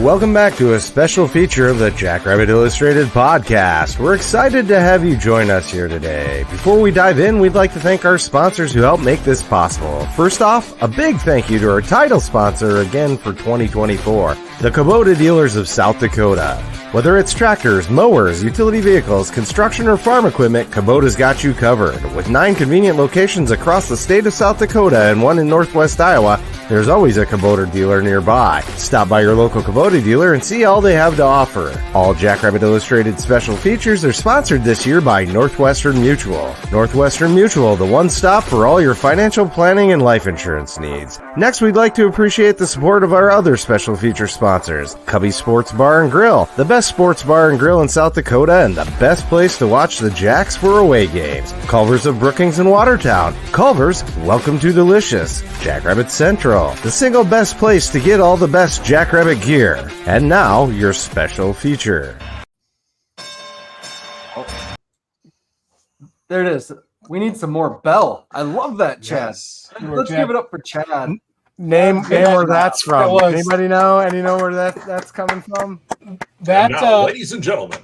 welcome back to a special feature of the Jackrabbit Illustrated Podcast. We're excited to have you join us here today. Before we dive in, we'd like to thank our sponsors who help make this possible. First off, a big thank you to our title sponsor again for 2024, the Kubota Dealers of South Dakota. Whether it's tractors, mowers, utility vehicles, construction, or farm equipment, Kubota's got you covered. With 9 convenient locations across the state of South Dakota and 1 in northwest Iowa, there's always a Kubota dealer nearby. Stop by your local Kubota dealer and see all they have to offer. All Jackrabbit Illustrated special features are sponsored this year by Northwestern Mutual. Northwestern Mutual, the one stop for all your financial planning and life insurance needs. Next, we'd like to appreciate the support of our other special feature sponsors, Cubby Sports Bar and Grill, the best sports bar and grill in South Dakota and the best place to watch the Jacks for away games. Culver's of Brookings and Watertown. Culver's, welcome to Delicious. Jackrabbit Central, the single best place to get all the best Jackrabbit gear. And now, your special feature. Oh. There it is. We need some more bell. I love that, Chad. Yes. Let's give it up for Chad. Name where that's from. Anybody know? Any know where that's coming from? That, now, ladies and gentlemen.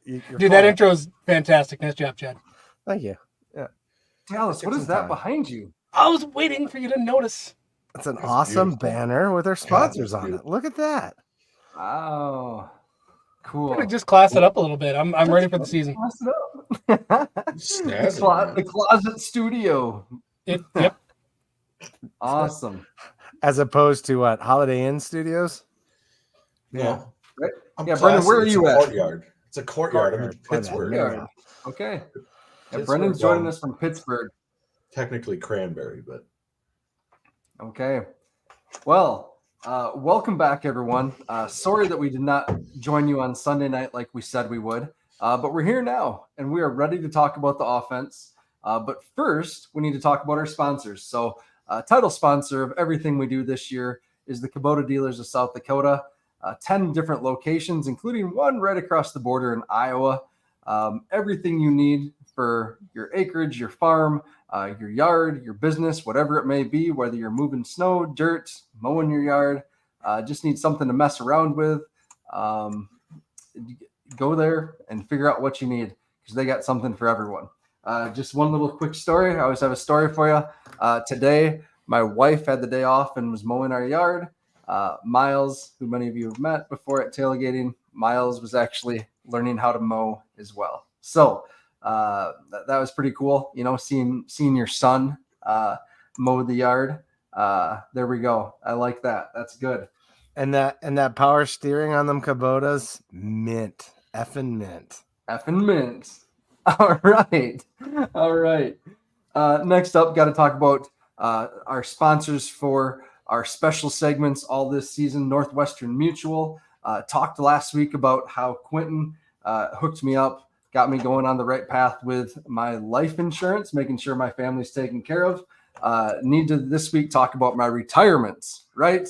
Dude, that intro is fantastic. Nice job, Chad. Thank you. Yeah. Dallas, what is that behind you? I was waiting for you to notice. It's an awesome banner with our sponsors on it. Look at that. Oh, cool. I'm gonna just class it up a little bit. I'm ready for the season. Class it up. The closet studio. Yep. Awesome. As opposed to what? Holiday Inn Studios? Yeah. Right? Yeah, Brendan, where are you at? Courtyard. It's a courtyard. I'm in Pittsburgh. Okay. Yeah, Brendan's joining us from Pittsburgh. Technically Cranberry, but okay. Well, welcome back, everyone. Sorry that we did not join you on Sunday night like we said we would, but we're here now, and we are ready to talk about the offense. But first, we need to talk about our sponsors. So, title sponsor of everything we do this year is the Kubota Dealers of South Dakota. 10 different locations, including one right across the border in Iowa. Everything you need for your acreage, your farm, your yard, your business, whatever it may be, whether you're moving snow, dirt, mowing your yard, just need something to mess around with. Go there and figure out what you need because they got something for everyone. Just one little quick story. I always have a story for you. Today, my wife had the day off and was mowing our yard. Miles, who many of you have met before at tailgating, Miles was actually learning how to mow as well. So that was pretty cool. You know, seeing your son mow the yard. There we go. I like that. That's good. And that power steering on them Kubotas, mint. Effing mint. Effing mint. All right. Next up, got to talk about our sponsors for our special segments all this season. Northwestern Mutual. Talked last week about how Quentin hooked me up, got me going on the right path with my life insurance, making sure my family's taken care of. Need to this week talk about my retirements, right?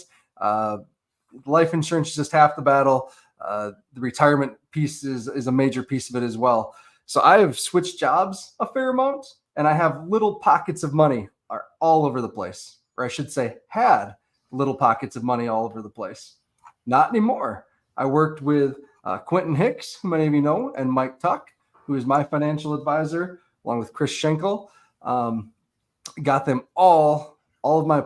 Life insurance is just half the battle. The retirement piece is a major piece of it as well. So I have switched jobs a fair amount, and I have little pockets of money are all over the place, or I should say had little pockets of money all over the place. Not anymore. I worked with Quentin Hicks, who many of you know, and Mike Tuck, who is my financial advisor, along with Chris Schenkel. Got them all of my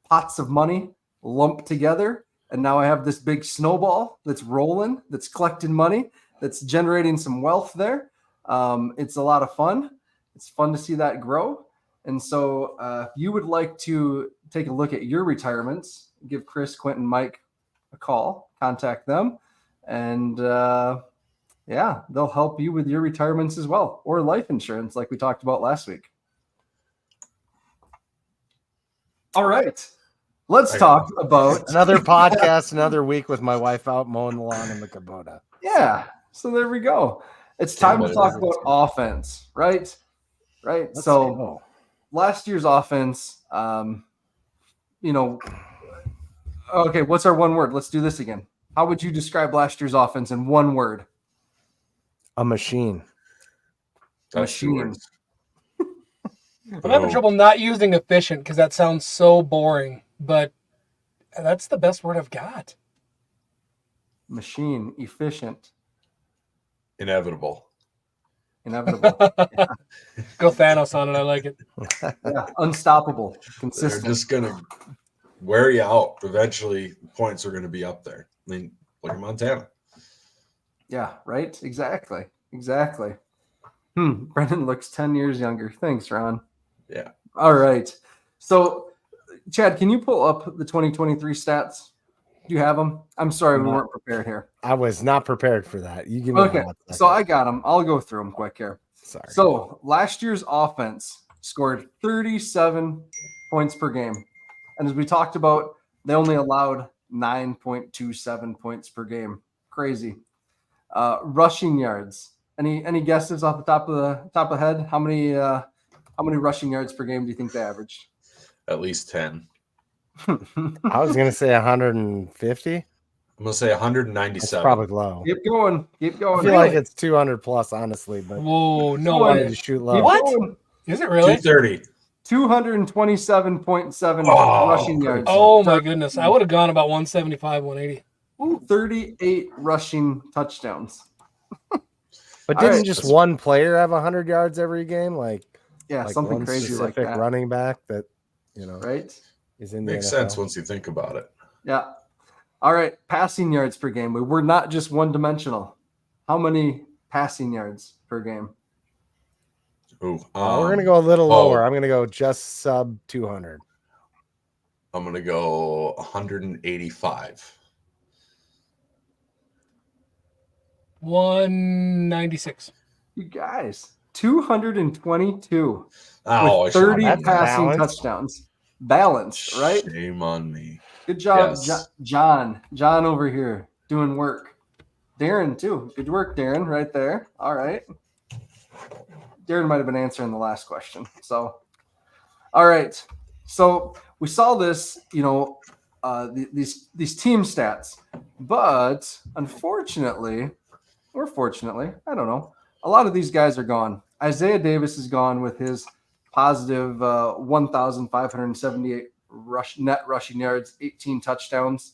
pots of money lumped together, and now I have this big snowball that's rolling, that's collecting money, that's generating some wealth there. It's a lot of fun. It's fun to see that grow. And so if you would like to take a look at your retirements, give Chris, Quentin, Mike a call, contact them. And they'll help you with your retirements as well, or life insurance like we talked about last week. All right. Let's talk about another podcast, another week with my wife out mowing the lawn in the Kubota. Yeah. So there we go. It's time to talk about offense, right? Right. So last year's offense, okay, what's our one word? Let's do this again. How would you describe last year's offense in one word? A machine. Machine. I'm having trouble not using efficient because that sounds so boring. But That's the best word I've got. Machine, efficient, Inevitable. Yeah. Go Thanos on it. I like it. Yeah, unstoppable, They're consistent. just going to wear you out. Eventually, points are going to be up there. I mean, look at Montana. Yeah, right? Exactly. Brendan looks 10 years younger. Thanks, Ron. Yeah. All right. So, Chad, can you pull up the 2023 stats? Do you have them? I'm sorry, we weren't prepared here. I was not prepared for that. You give me Okay, so I got them. I'll go through them quick here. Sorry. So last year's offense scored 37 points per game. And as we talked about, they only allowed 9.27 points per game. Crazy. Rushing yards. Any guesses off the top of the head? How many rushing yards per game do you think they averaged? At least 10. I was going to say 150. I'm going to say 197. It's probably low. Keep going. I feel like it's 200 plus, honestly. But whoa, no way. To shoot low. What? Is it really? 230. 227.7 rushing yards. Oh my goodness. I would have gone about 175, 180. 38 rushing touchdowns. But didn't just one player have 100 yards every game? Like something one crazy like specific that. running back that, right? Is in the Makes NFL. sense once you think about it. Yeah. All right. Passing yards per game. We're not just one dimensional. How many passing yards per game? Ooh, we're going to go a little lower. I'm going to go just sub 200. I'm going to go 185. 196. You guys, 222 Oh, with 30 that's passing balanced. touchdowns. Balanced, right? Shame on me. Good job, Yes. John. John over here doing work. Darren, too. Good work, Darren, right there. All right. Darren might have been answering the last question. So, all right. So we saw this, these team stats, but unfortunately, or fortunately, I don't know, a lot of these guys are gone. Isaiah Davis is gone with his positive 1,578 net rushing yards, 18 touchdowns.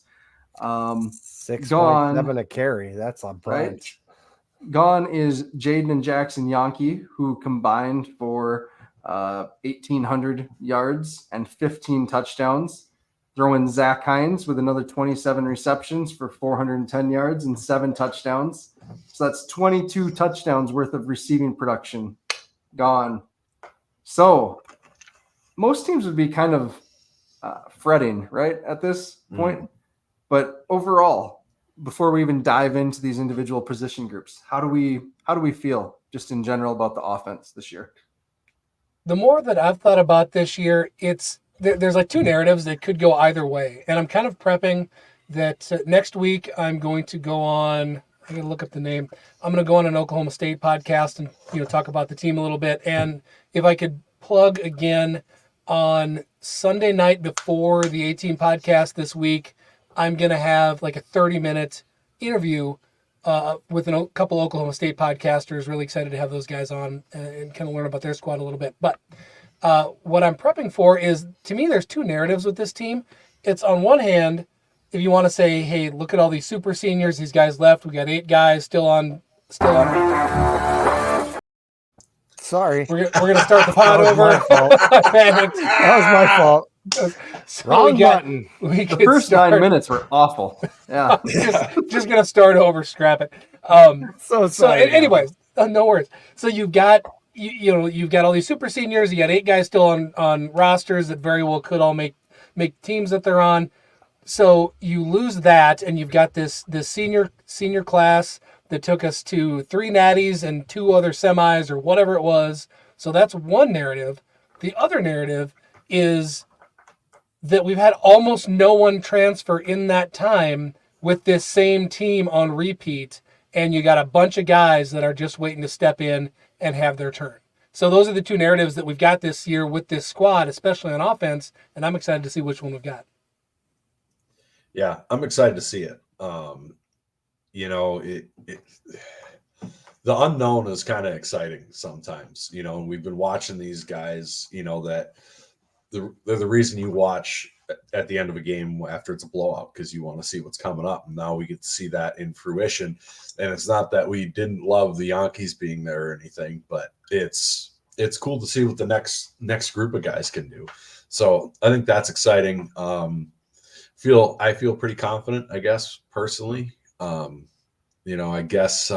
6.7 a carry. That's a bunch. Right? Gone is Jaden and Jackson Yonke, who combined for 1,800 yards and 15 touchdowns. Throw in Zach Hines with another 27 receptions for 410 yards and 7 touchdowns. So that's 22 touchdowns worth of receiving production gone. So most teams would be kind of fretting, right, at this point. But overall, before we even dive into these individual position groups, how do we feel just in general about the offense this year? The more that I've thought about this year, there's like two narratives that could go either way. And I'm kind of prepping that next week I'm going to go on, I'm going to look up the name. I'm going to go on an Oklahoma State podcast and talk about the team a little bit. And if I could plug again on Sunday night before the 18 podcast this week, I'm going to have like a 30-minute interview with a couple Oklahoma State podcasters. Really excited to have those guys on and kind of learn about their squad a little bit. But what I'm prepping for is, to me, there's two narratives with this team. It's on one hand, if you want to say, hey, look at all these super seniors, these guys left. We got 8 guys still on. Sorry. We're going to start the pod over. That was my fault. So Wrong button. The first 9 minutes were awful. Yeah. just going to start over, scrap it. So sorry. Anyways, no worries. So you've got you've got all these super seniors. You got 8 guys still on rosters that very well could all make teams that they're on. So you lose that, and you've got this senior class that took us to 3 natties and 2 other semis or whatever it was. So that's one narrative. The other narrative is that we've had almost no one transfer in that time with this same team on repeat, and you got a bunch of guys that are just waiting to step in and have their turn. So those are the two narratives that we've got this year with this squad, especially on offense, and I'm excited to see which one we've got. Yeah, I'm excited to see it. The unknown is kind of exciting sometimes, and we've been watching these guys, that they're the reason you watch at the end of a game after it's a blowout, because you want to see what's coming up. And now we get to see that in fruition. And it's not that we didn't love the Yankees being there or anything, but it's cool to see what the next group of guys can do. So I think that's exciting. I feel pretty confident, I guess, personally. I guess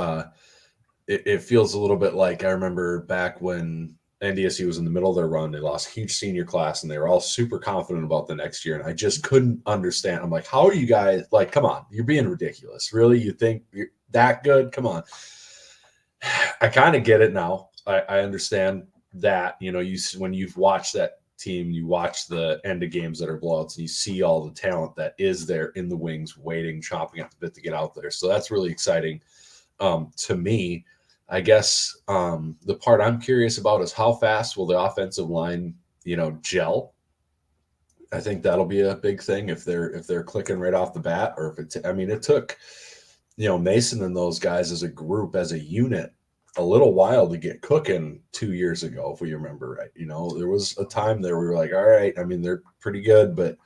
it feels a little bit like I remember back when NDSU was in the middle of their run. They lost a huge senior class, and they were all super confident about the next year. And I just couldn't understand. I'm like, how are you guys? Like, come on, you're being ridiculous. Really? You think you're that good? Come on. I kind of get it now. I understand that, when you've watched that team, you watch the end of games that are blowouts, and you see all the talent that is there in the wings, waiting, chomping at the bit to get out there. So that's really exciting to me. I guess the part I'm curious about is how fast will the offensive line, gel. I think that'll be a big thing if they're clicking right off the bat, or if it took, Mason and those guys as a group, as a unit, a little while to get cooking 2 years ago, if we remember right. There was a time there we were like, all right, they're pretty good, but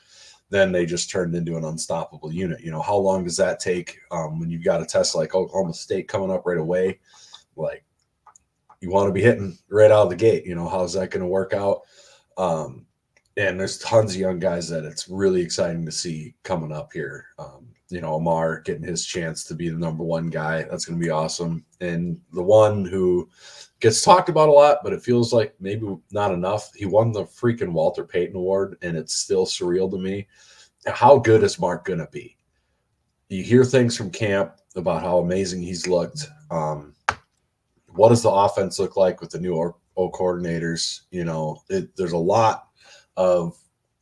then they just turned into an unstoppable unit. How long does that take when you've got a test like Oklahoma State coming up right away? Like, you want to be hitting right out of the gate. How's that going to work out? And there's tons of young guys that it's really exciting to see coming up here. Amar getting his chance to be the number one guy. That's going to be awesome. And the one who gets talked about a lot, but it feels like maybe not enough. He won the freaking Walter Payton Award, and it's still surreal to me. How good is Mark going to be? You hear things from camp about how amazing he's looked. What does the offense look like with the new O coordinators? There's a lot of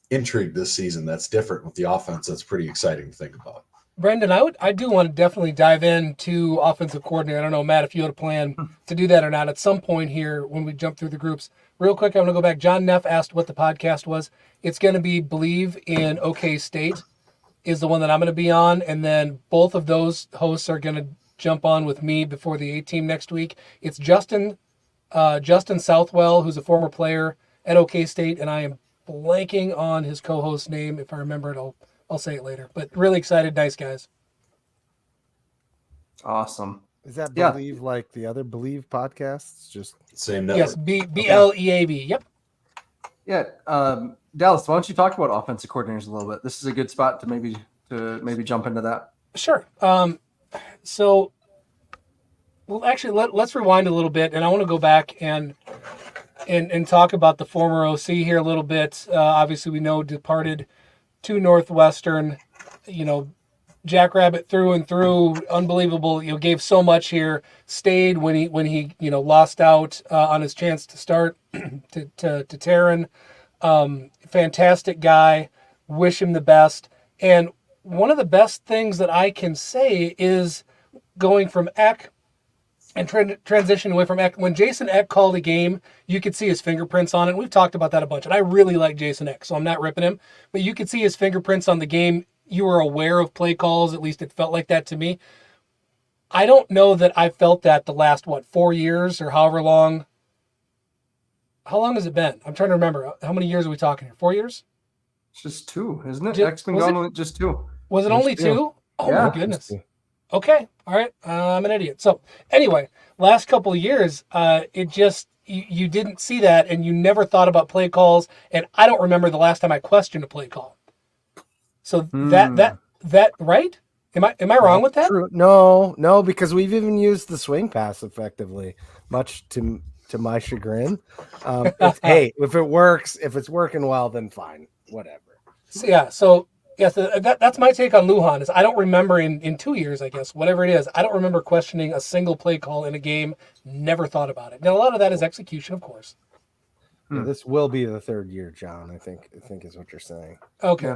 intrigue this season that's different with the offense. That's pretty exciting to think about. Brendan, I do want to definitely dive into offensive coordinator. I don't know, Matt, if you had a plan to do that or not at some point here when we jump through the groups. Real quick, I'm going to go back. John Neff asked what the podcast was. It's going to be Believe in OK State is the one that I'm going to be on, and then both of those hosts are going to jump on with me before the A-team next week. It's Justin Southwell, who's a former player at OK State, and I am blanking on his co-host's name. If I remember it, I'll say it later. But really excited, nice guys. Awesome. Is that Believe like the other Believe podcasts? Just same network. Yes, BLEAV. Yep. Yeah. Dallas, why don't you talk about offensive coordinators a little bit? This is a good spot to maybe jump into that. Sure. So, well, actually, let's rewind a little bit, and I want to go back and talk about the former OC here a little bit. Obviously, we know departed to Northwestern. Jackrabbit through and through, unbelievable. Gave so much here. Stayed when he lost out on his chance to start to Taryn. Fantastic guy. Wish him the best. And one of the best things that I can say is going from Eck and transitioning away from Eck. When Jason Eck called a game, you could see his fingerprints on it. We've talked about that a bunch, and I really like Jason Eck, so I'm not ripping him. But you could see his fingerprints on the game. You were aware of play calls. At least it felt like that to me. I don't know that I felt that the last, 4 years or however long. How long has it been? I'm trying to remember. How many years are we talking here? 4 years? It's just 2, isn't it? Eck's been gone with just 2. Was it only 2? Oh, yeah. My goodness. Okay. All right. I'm an idiot. So anyway, last couple of years, it just, you didn't see that, and you never thought about play calls. And I don't remember the last time I questioned a play call. So that right? Am I wrong with that? True. No, because we've even used the swing pass effectively, much to my chagrin. If it works, if it's working well, then fine, whatever. So that's my take on Lujan. Is I don't remember in 2 years, I guess, whatever it is, I don't remember questioning a single play call in a game. Never thought about it. Now a lot of that is execution, of course. Yeah, this will be the third year, John. I think is what you're saying. Okay.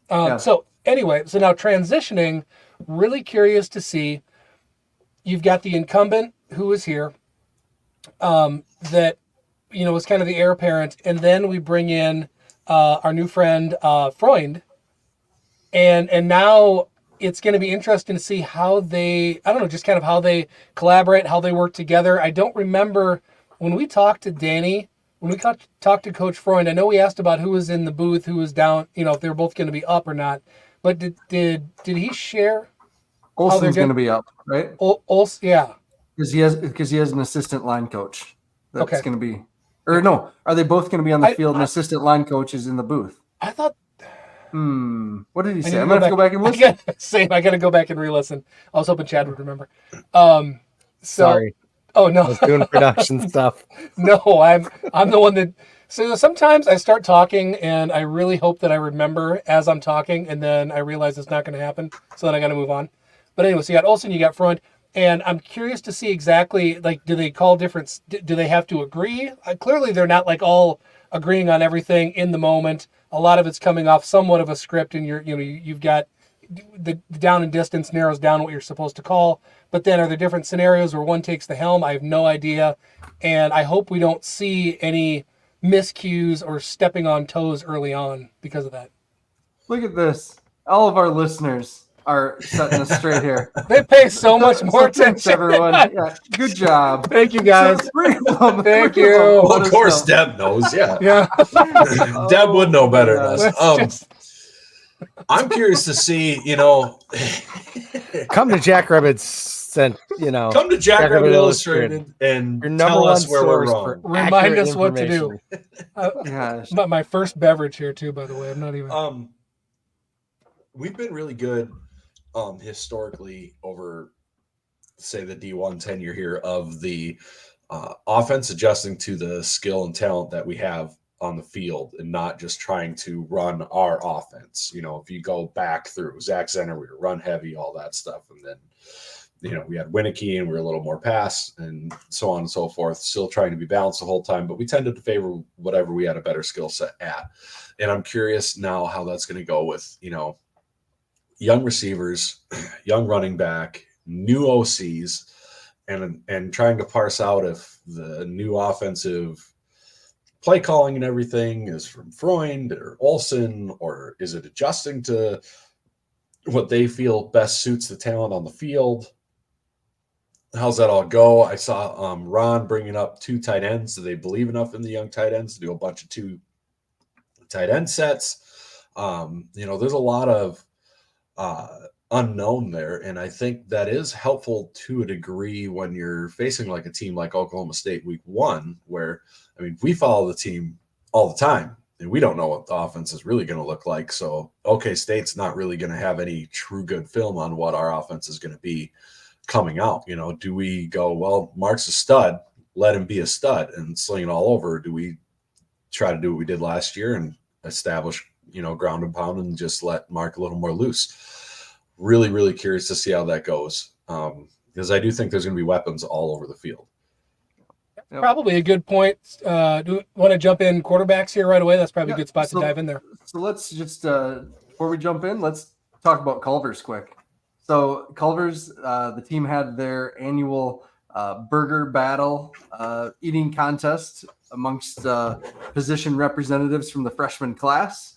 So anyway, so now transitioning, really curious to see. You've got the incumbent who is here, that was kind of the heir apparent, and then we bring in our new friend Freund, and now it's going to be interesting to see how they, just how they collaborate, how they work together. I don't remember when we talked to Danny when we talked to Coach Freund, I know we asked about who was in the booth, who was down, if they were both going to be up or not. But did he share? Olsen's going to be up, right? Olsen, yeah. Because he has an assistant line coach that's going to be, or no, are they both going to be on the field? An assistant line coach is in the booth. I thought. What did he say? I'm going to have to go back and listen. I got to go back and re-listen. I was hoping Chad would remember. Sorry. Oh no, I was doing production stuff. No, I'm the one that. So sometimes I start talking and I really hope that I remember as I'm talking, and then I realize it's not going to happen. So then I got to move on. But anyway, so you got Olsen, you got Freund. And I'm curious to see exactly, do they call different, do they have to agree? Clearly, they're not all agreeing on everything in the moment. A lot of it's coming off somewhat of a script, and you've got the down and distance narrows down what you're supposed to call. But then are there different scenarios where one takes the helm? I have no idea. And I hope we don't see any miscues or stepping on toes early on because of that. Look at this. All of our listeners are setting us straight here. They pay so much more attention. Everyone. Yeah, good job. Thank you, guys. Thank you. Well, of course, Deb knows. Yeah. Deb would know better than us. I'm curious to see, come to Jackrabbits come to Jackrabbit Illustrated and tell us where we're wrong. Remind us what to do. But my first beverage here too, by the way. I'm not even. We've been really good historically over, say, the D1 tenure here of the offense adjusting to the skill and talent that we have on the field and not just trying to run our offense. If you go back through Zach Zenner, we were run heavy, all that stuff. And then, we had Winicky and we were a little more pass and so on and so forth, still trying to be balanced the whole time. But we tended to favor whatever we had a better skill set at. And I'm curious now how that's going to go with, young receivers, young running back, new OCs, and trying to parse out if the new offensive play calling and everything is from Freund or Olsen, or is it adjusting to what they feel best suits the talent on the field? How's that all go? I saw Ron bringing up 2 tight ends. Do they believe enough in the young tight ends to do a bunch of 2 tight end sets? There's a lot of unknown there, and I think that is helpful to a degree when you're facing a team like Oklahoma State week 1, where we follow the team all the time and we don't know what the offense is really going to look like. So OK State's not really going to have any true good film on what our offense is going to be coming out. Do we go, well, Mark's a stud, let him be a stud and sling it all over? Or do we try to do what we did last year and establish ground and pound and just let Mark a little more loose? Really, really curious to see how that goes. Because I do think there's going to be weapons all over the field. Probably a good point. Do you want to jump in quarterbacks here right away? That's probably a good spot to dive in there. So let's just, before we jump in, let's talk about Culver's quick. So Culver's, the team had their annual burger battle eating contest amongst position representatives from the freshman class.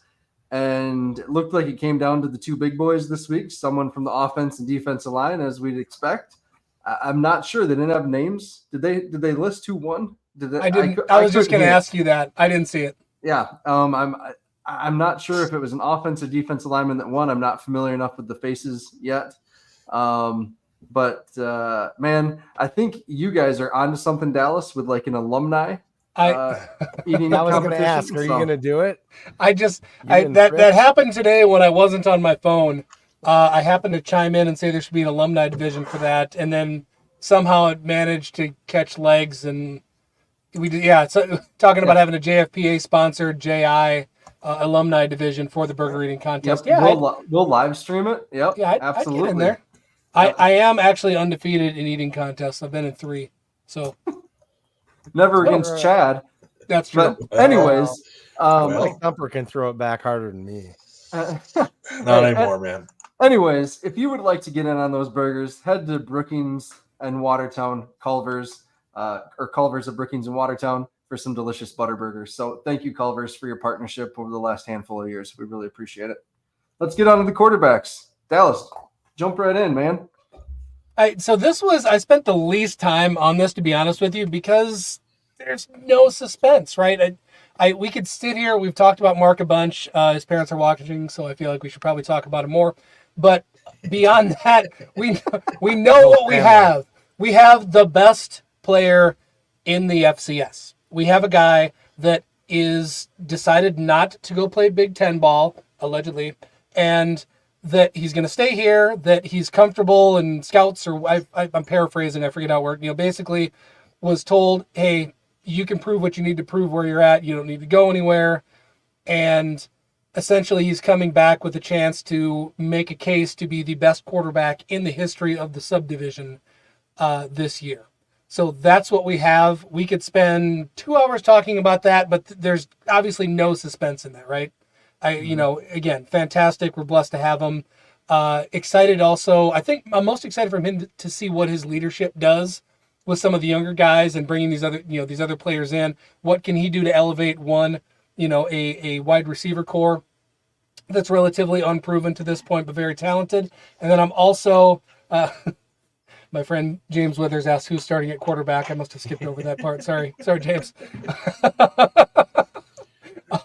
And it looked like it came down to the 2 big boys this week, someone from the offense and defensive line, as we'd expect. I'm not sure. They didn't have names. Did they list who won? I didn't. I was just going to ask you that. I didn't see it. Yeah. I'm not sure if it was an offensive defensive lineman that won. I'm not familiar enough with the faces yet. But man, I think you guys are onto something, Dallas, with an alumni. Eating I was going to ask, are you going to do it? That happened today when I wasn't on my phone. I happened to chime in and say there should be an alumni division for that, and then somehow it managed to catch legs, and we did. Yeah, so talking about having a JFPA sponsored JI alumni division for the burger eating contest. Yep, yeah, we'll live stream it. Yep, yeah, absolutely. I'd get in there. I am actually undefeated in eating contests. I've been in 3, so. Never against Chad. That's true. But anyways, Mike Thumper can throw it back harder than me. Not anymore, man. Anyways, if you would like to get in on those burgers, head to Brookings and Watertown, Culver's, or Culver's of Brookings and Watertown for some delicious butter burgers. So thank you, Culver's, for your partnership over the last handful of years. We really appreciate it. Let's get on to the quarterbacks. Dallas, jump right in, man. So I spent the least time on this, to be honest with you, because there's no suspense, right? We could sit here. We've talked about Mark a bunch. His parents are watching, so I feel like we should probably talk about him more. But beyond that, we know what we have. We have the best player in the FCS. We have a guy that is decided not to go play Big Ten ball, allegedly, and that he's going to stay here, that he's comfortable in scouts, or I'm paraphrasing, I forget how it worked, basically was told, hey, you can prove what you need to prove where you're at. You don't need to go anywhere. And essentially he's coming back with a chance to make a case to be the best quarterback in the history of the subdivision this year. So that's what we have. We could spend 2 hours talking about that, but there's obviously no suspense in that, right? Again, fantastic. We're blessed to have him. Excited also. I think I'm most excited for him to see what his leadership does with some of the younger guys and bringing these other players in. What can he do to elevate a wide receiver core that's relatively unproven to this point, but very talented. And then I'm also, my friend James Withers asked who's starting at quarterback. I must have skipped over that part. Sorry, James.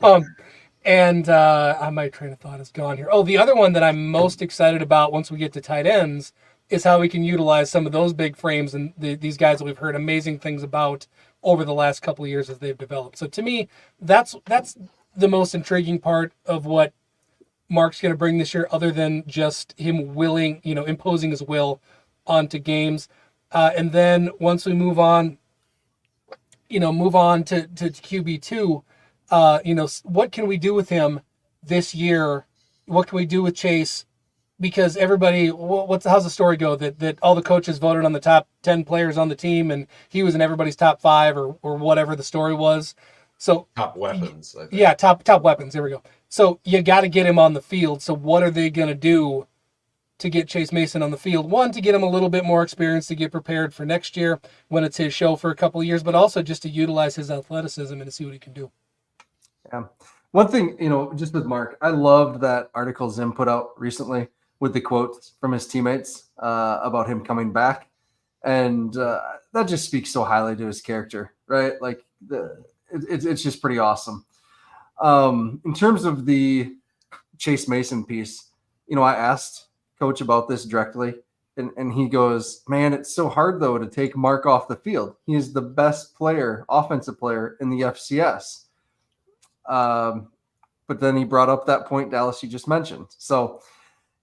My train of thought is gone here. Oh, the other one that I'm most excited about once we get to tight ends is how we can utilize some of those big frames and these guys that we've heard amazing things about over the last couple of years as they've developed. So to me, that's the most intriguing part of what Mark's going to bring this year, other than just him imposing his will onto games. And then once we move on to QB2, what can we do with him this year? What can we do with Chase? Because everybody, how's the story go? That all the coaches voted on the top 10 players on the team, and he was in everybody's top 5 or whatever the story was. So top weapons. I think. Yeah, top weapons. There we go. So you got to get him on the field. So what are they going to do to get Chase Mason on the field? One, to get him a little bit more experience to get prepared for next year when it's his show for a couple of years, but also just to utilize his athleticism and to see what he can do. Yeah. One thing, just with Mark, I loved that article Zim put out recently with the quotes from his teammates about him coming back. And that just speaks so highly to his character, right? Like it's just pretty awesome. In terms of the Chase Mason piece, I asked Coach about this directly, and he goes, man, it's so hard, though, to take Mark off the field. He is the best offensive player in the FCS. But then he brought up that point, Dallas, you just mentioned. So,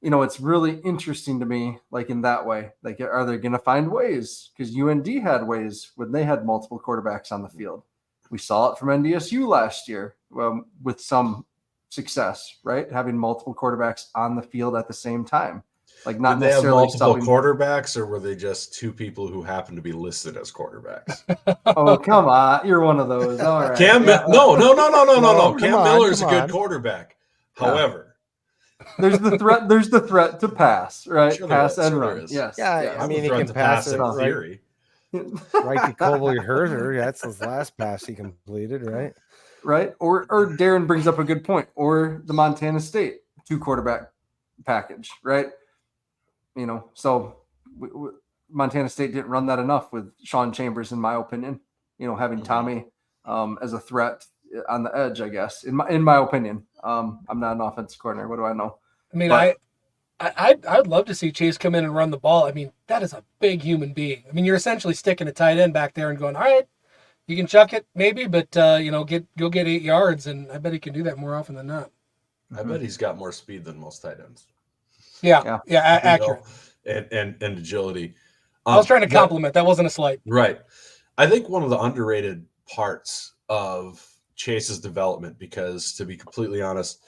it's really interesting to me, like in that way, like, are they going to find ways? Because UND had ways when they had multiple quarterbacks on the field. We saw it from NDSU last year with some success, right? Having multiple quarterbacks on the field at the same time. Like not Did they have necessarily multiple quarterbacks, or were they just two people who happened to be listed as quarterbers? Oh, come on. You're one of those. All right. No. Cam Miller's a good quarterback. However, there's the threat to pass, right? Sure pass and run. is. Yes. Yeah, yes. I mean, he can pass it in theory. Right to Colby Herter. That's his last pass he completed, right? Right. Or Darren brings up a good point. Or the Montana State 2 quarterback package, right? So Montana State didn't run that enough with Sean Chambers, in my opinion. Having Tommy as a threat on the edge, I guess. In my opinion, I'm not an offensive coordinator. What do I know? I mean, I'd love to see Chase come in and run the ball. I mean, that is a big human being. I mean, you're essentially sticking a tight end back there and going, all right, you can chuck it maybe, but go get 8 yards, and I bet he can do that more often than not. I bet he's got more speed than most tight ends. Yeah, accurate. And agility. I was trying to compliment. That wasn't a slight. Right. I think one of the underrated parts of Chase's development, because to be completely honest,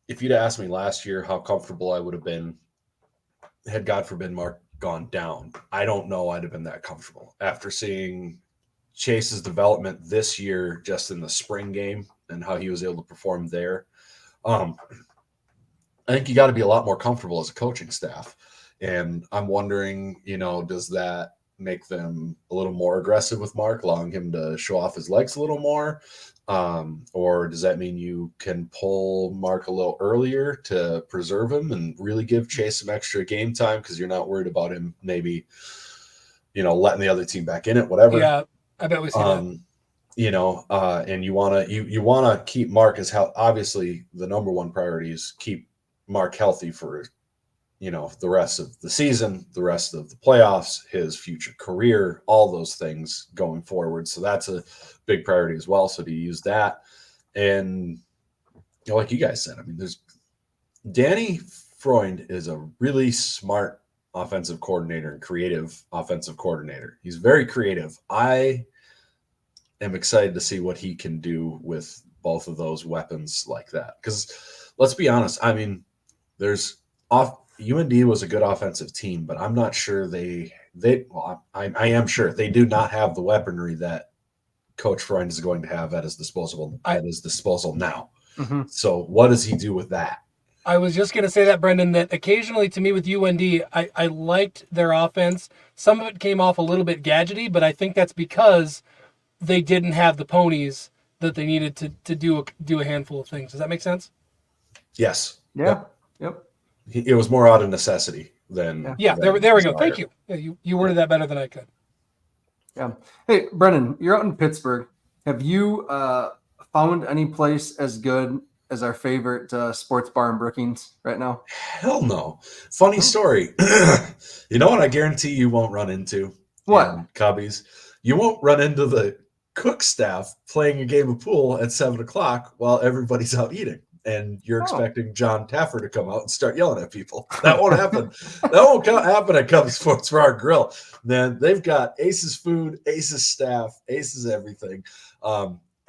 if you'd asked me last year how comfortable I would have been had, God forbid, Mark gone down, I don't know I'd have been that comfortable. After seeing Chase's development this year, just in the spring game and how he was able to perform there, I think you got to be a lot more comfortable as a coaching staff. And I'm wondering, does that make them a little more aggressive with Mark, allowing him to show off his legs a little more? Or does that mean you can pull Mark a little earlier to preserve him and really give Chase some extra game time because you're not worried about him maybe, letting the other team back in it, whatever? Yeah. I bet we see that. And you want to keep Mark as obviously the number one priority is keep Mark healthy for, the rest of the season, the rest of the playoffs, his future career, all those things going forward. So that's a big priority as well. So to use that, and like you guys said, I mean, Danny Freund is a really smart offensive coordinator and creative offensive coordinator. He's very creative. I am excited to see what he can do with both of those weapons like that. Because let's be honest, I mean, UND was a good offensive team, but I'm not sure I am sure they do not have the weaponry that Coach Freund is going to have at his disposal now. Mm-hmm. So what does he do with that? I was just going to say that, Brendan, that occasionally to me with UND, I liked their offense. Some of it came off a little bit gadgety, but I think that's because they didn't have the ponies that they needed to do a handful of things. Does that make sense? Yes. Yeah. Yep. It was more out of necessity than. Yeah, there we go. Thank you. Yeah, you worded that better than I could. Yeah. Hey, Brendan, you're out in Pittsburgh. Have you found any place as good as our favorite sports bar in Brookings right now? Hell no. Funny story. You know what I guarantee you won't run into? What? Cubbies. You won't run into the cook staff playing a game of pool at 7:00 while everybody's out eating. And you're expecting John Taffer to come out and start yelling at people. That won't happen. That won't happen at Cubby Sports Bar Grill. Then they've got Aces food, Aces staff, Aces everything.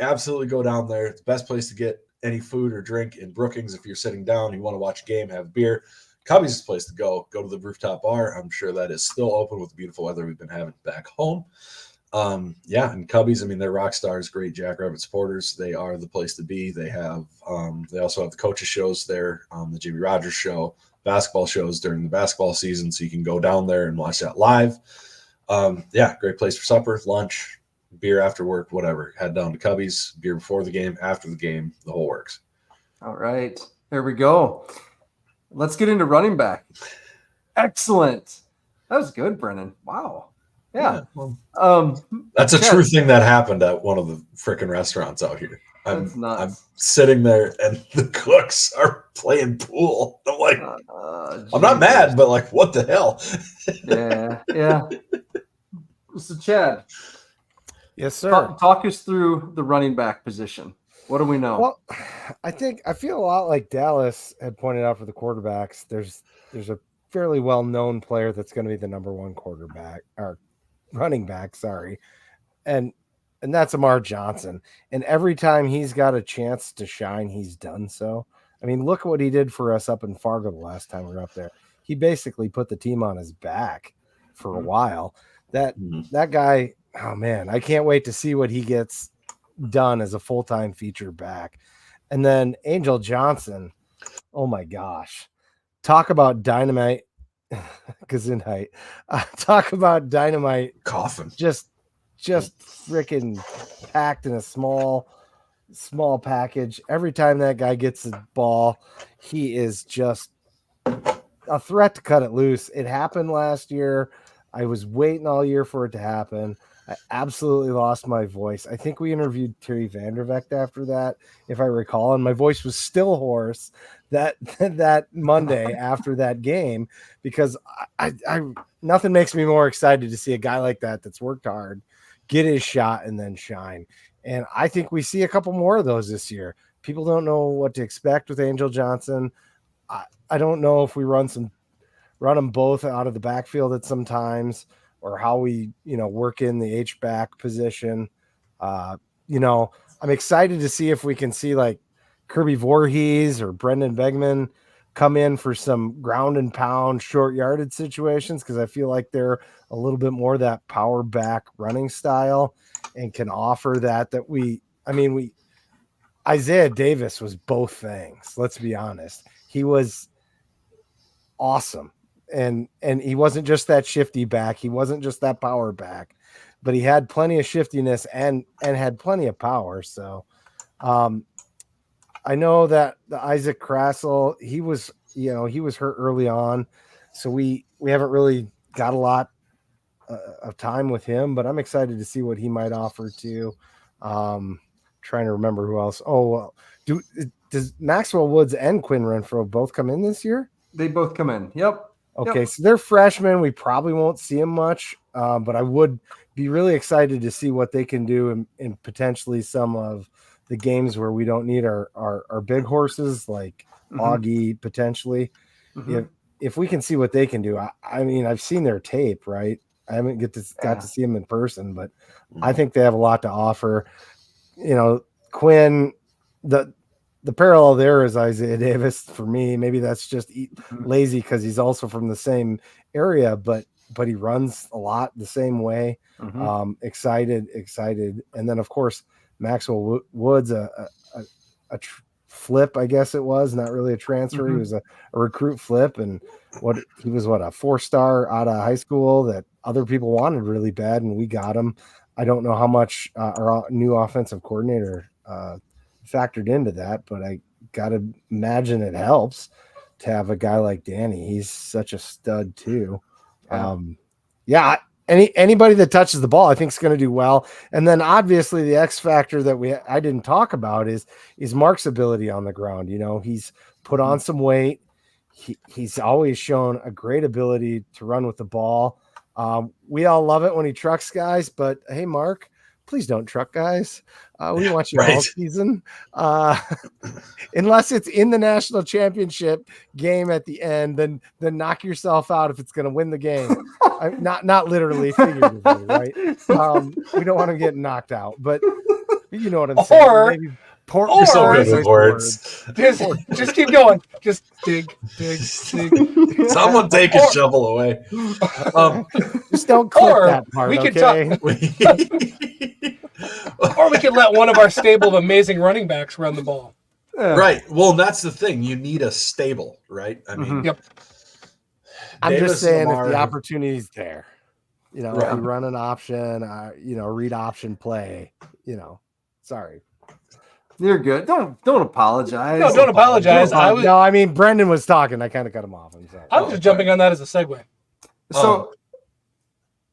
Absolutely go down there. It's the best place to get any food or drink in Brookings. If you're sitting down, you want to watch a game, have a beer. Cubby's is the place to go. Go to the rooftop bar. I'm sure that is still open with the beautiful weather we've been having back home. And Cubbies, I mean, they're rock stars, great Jackrabbit supporters. They are the place to be. They have, they also have the coaches shows there, the Jimmy Rogers show, basketball shows during the basketball season. So you can go down there and watch that live. Great place for supper, lunch, beer after work, whatever. Head down to Cubbies, beer before the game, after the game, the whole works. All right, there we go. Let's get into running back. Excellent. That was good, Brennan. Wow. Yeah. That's a true thing that happened at one of the frickin' restaurants out here. I'm sitting there and the cooks are playing pool. I'm like, I'm not mad, but like, what the hell? Yeah. So, Chad. Yes, sir. Talk us through the running back position. What do we know? Well, I feel a lot like Dallas had pointed out for the quarterbacks. There's a fairly well-known player that's going to be the number one quarterback or running back, and that's Amar Johnson. And every time he's got a chance to shine, he's done so. I mean, look what he did for us up in Fargo the last time we were up there. He basically put the team on his back for a while. That guy, oh man, I can't wait to see what he gets done as a full-time feature back. And then Angel Johnson, oh my gosh, talk about dynamite. Gesundheit. Talk about dynamite coffin. Just freaking packed in a small package. Every time that guy gets the ball, he is just a threat to cut it loose. It happened last year. I was waiting all year for it to happen. I absolutely lost my voice. I think we interviewed Terry Vandervecht after that, if I recall, and my voice was still hoarse that Monday after that game, because I nothing makes me more excited to see a guy like that that's worked hard, get his shot, and then shine. And I think we see a couple more of those this year. People don't know what to expect with Angel Johnson. I don't know if we run them both out of the backfield at some times, or how we, work in the H-back position. I'm excited to see if we can see like Kirby Voorhees or Brendan Begman come in for some ground and pound short yardage situations, because I feel like they're a little bit more that power back running style and can offer that Isaiah Davis was both things. Let's be honest. He was awesome. And he wasn't just that shifty back. He wasn't just that power back, but he had plenty of shiftiness and had plenty of power. So I know that the Isaac Crassel, he was hurt early on. So we haven't really got a lot of time with him, but I'm excited to see what he might offer too. Trying to remember who else. Does Maxwell Woods and Quinn Renfro both come in this year? They both come in. Yep. Okay, so they're freshmen. We probably won't see them much, but I would be really excited to see what they can do in potentially some of the games where we don't need our big horses like Augie potentially. If we can see what they can do, I mean, I've seen their tape, right? I haven't got to see them in person, but I think they have a lot to offer. You know, Quinn, the parallel there is Isaiah Davis for me. Maybe that's just lazy because he's also from the same area, but he runs a lot the same way. Excited. And then, of course, Maxwell Woods, a flip, I guess it was, not really a transfer. He was a recruit flip, and he was a 4-star out of high school that other people wanted really bad, and we got him. I don't know how much our new offensive coordinator factored into that, but I got to imagine it helps to have a guy like Danny. He's such a stud too. Anybody that touches the ball, I think is going to do well. And then obviously the X factor that I didn't talk about is Mark's ability on the ground. You know, he's put on some weight. He's always shown a great ability to run with the ball. We all love it when he trucks guys, but hey, Mark, please don't truck guys. We want you all season. Unless it's in the national championship game at the end, then knock yourself out if it's going to win the game. Not literally, figuratively, right? We don't want to get knocked out, but you know what I'm saying. You're so good with words. Just keep going. Just dig. Someone take a shovel away. Just don't clip that part, Or we could let one of our stable of amazing running backs run the ball. Right. Well, that's the thing. You need a stable, right? I mean, I'm just saying if the opportunity's there, you know, if you run an option, read option play, sorry. You're good. Don't apologize. No, don't apologize. I mean, Brendan was talking. I kind of cut him off. I was just jumping on that as a segue. So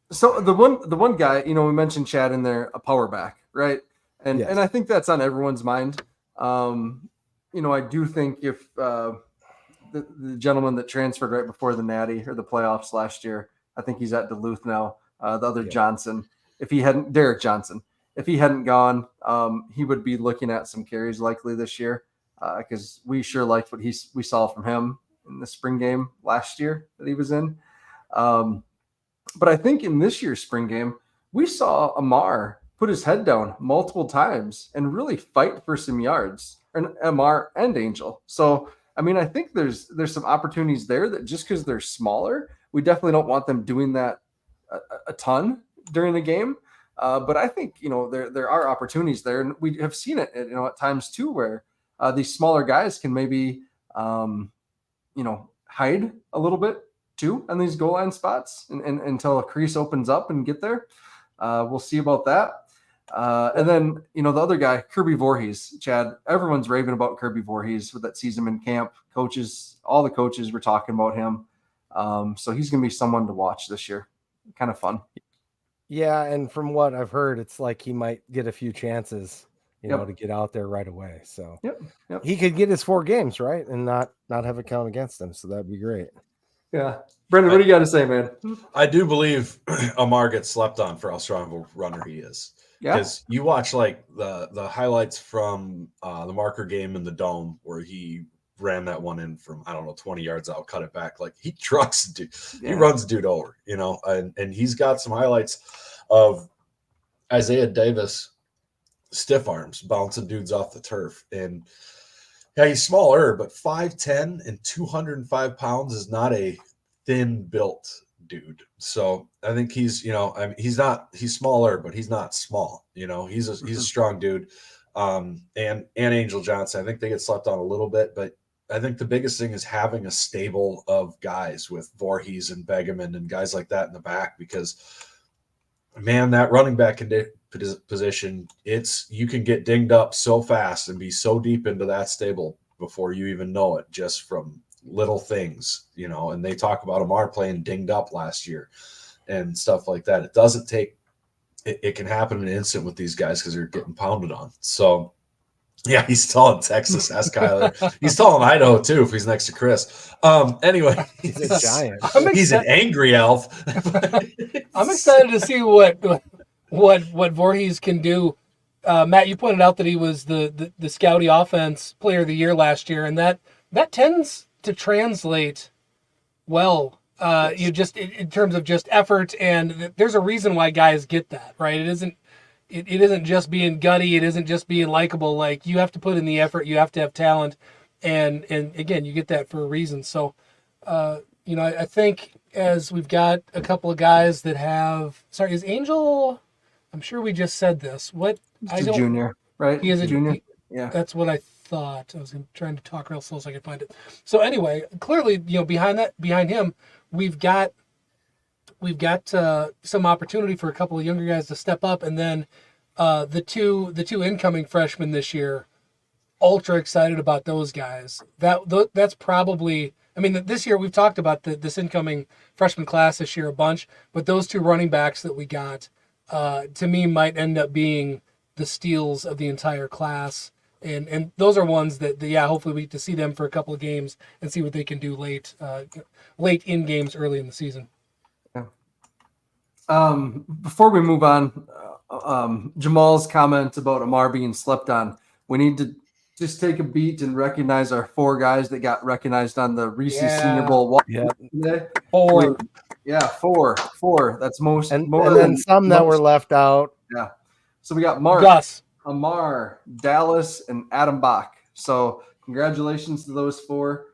the one guy, we mentioned Chad in there, a power back, right? And I think that's on everyone's mind. I do think if the gentleman that transferred right before the Natty or the playoffs last year, I think he's at Duluth now. The other Johnson, Derek Johnson. If he hadn't gone, he would be looking at some carries likely this year because we sure liked what we saw from him in the spring game last year that he was in. But I think in this year's spring game, we saw Amar put his head down multiple times and really fight for some yards, and Amar and Angel. So, I mean, I think there's some opportunities there that just because they're smaller, we definitely don't want them doing that a ton during the game. But I think, there are opportunities there, and we have seen it, at times too, where these smaller guys can maybe, hide a little bit too on these goal line spots and until a crease opens up and get there. We'll see about that. And then, the other guy, Kirby Voorhees, Chad, everyone's raving about Kirby Voorhees with that season in camp. All the coaches were talking about him. So he's going to be someone to watch this year. Kind of fun. Yeah, and from what I've heard, it's like he might get a few chances, to get out there right away. So he could get his 4 games, right, and not have it count against him. So that'd be great. Yeah. Brendan, what do you got to say, man? I do believe Amar gets slept on for how strong of a runner he is. Yeah. Because you watch like the highlights from the marker game in the Dome where he ran that one in from, 20 yards out, cut it back. Like he trucks dude. Yeah. He runs dude over, and he's got some highlights of Isaiah Davis stiff arms bouncing dudes off the turf. And yeah, he's smaller, but 5'10" and 205 pounds is not a thin built dude. So I think he's, he's smaller, but he's not small. He's a strong dude. And Angel Johnson, I think they get slept on a little bit, but I think the biggest thing is having a stable of guys with Voorhees and Begeman and guys like that in the back, because man, that running back position, you can get dinged up so fast and be so deep into that stable before you even know it, just from little things, and they talk about Amar playing dinged up last year. and stuff like that. It doesn't take. It can happen in an instant with these guys because they're getting pounded on. So. Yeah, he's tall in Texas. Ask Kyler. He's tall in Idaho too. If he's next to Chris. Anyway, He's a giant. He's an angry elf. I'm excited to see what Voorhees can do. Matt, you pointed out that he was the Scouty Offense Player of the Year last year, and that tends to translate well. You just in terms of just effort, and there's a reason why guys get that, right? It isn't just being gutty. It isn't just being likable. Like, you have to put in the effort. You have to have talent. And again, you get that for a reason. So, I think as we've got a couple of guys that have, is Angel, I'm sure we just said this. He's a junior, right? He is a junior. Yeah. That's what I thought. I was trying to talk real slow so I could find it. So anyway, clearly, behind him, we've got some opportunity for a couple of younger guys to step up, and then the two incoming freshmen this year, ultra excited about those guys. That's probably, this year we've talked about this incoming freshman class this year a bunch, but those two running backs that we got, to me, might end up being the steals of the entire class, and those are ones that hopefully we get to see them for a couple of games and see what they can do late in games early in the season. Before we move on, Jamal's comment about Amar being slept on, we need to just take a beat and recognize our 4 guys that got recognized on the Reese's Senior Bowl. Today. 4. Yeah, 4. That's most. And more then than some that were left out. Yeah. So we got Mark, Gus, Amar, Dallas, and Adam Bach. So congratulations to those 4.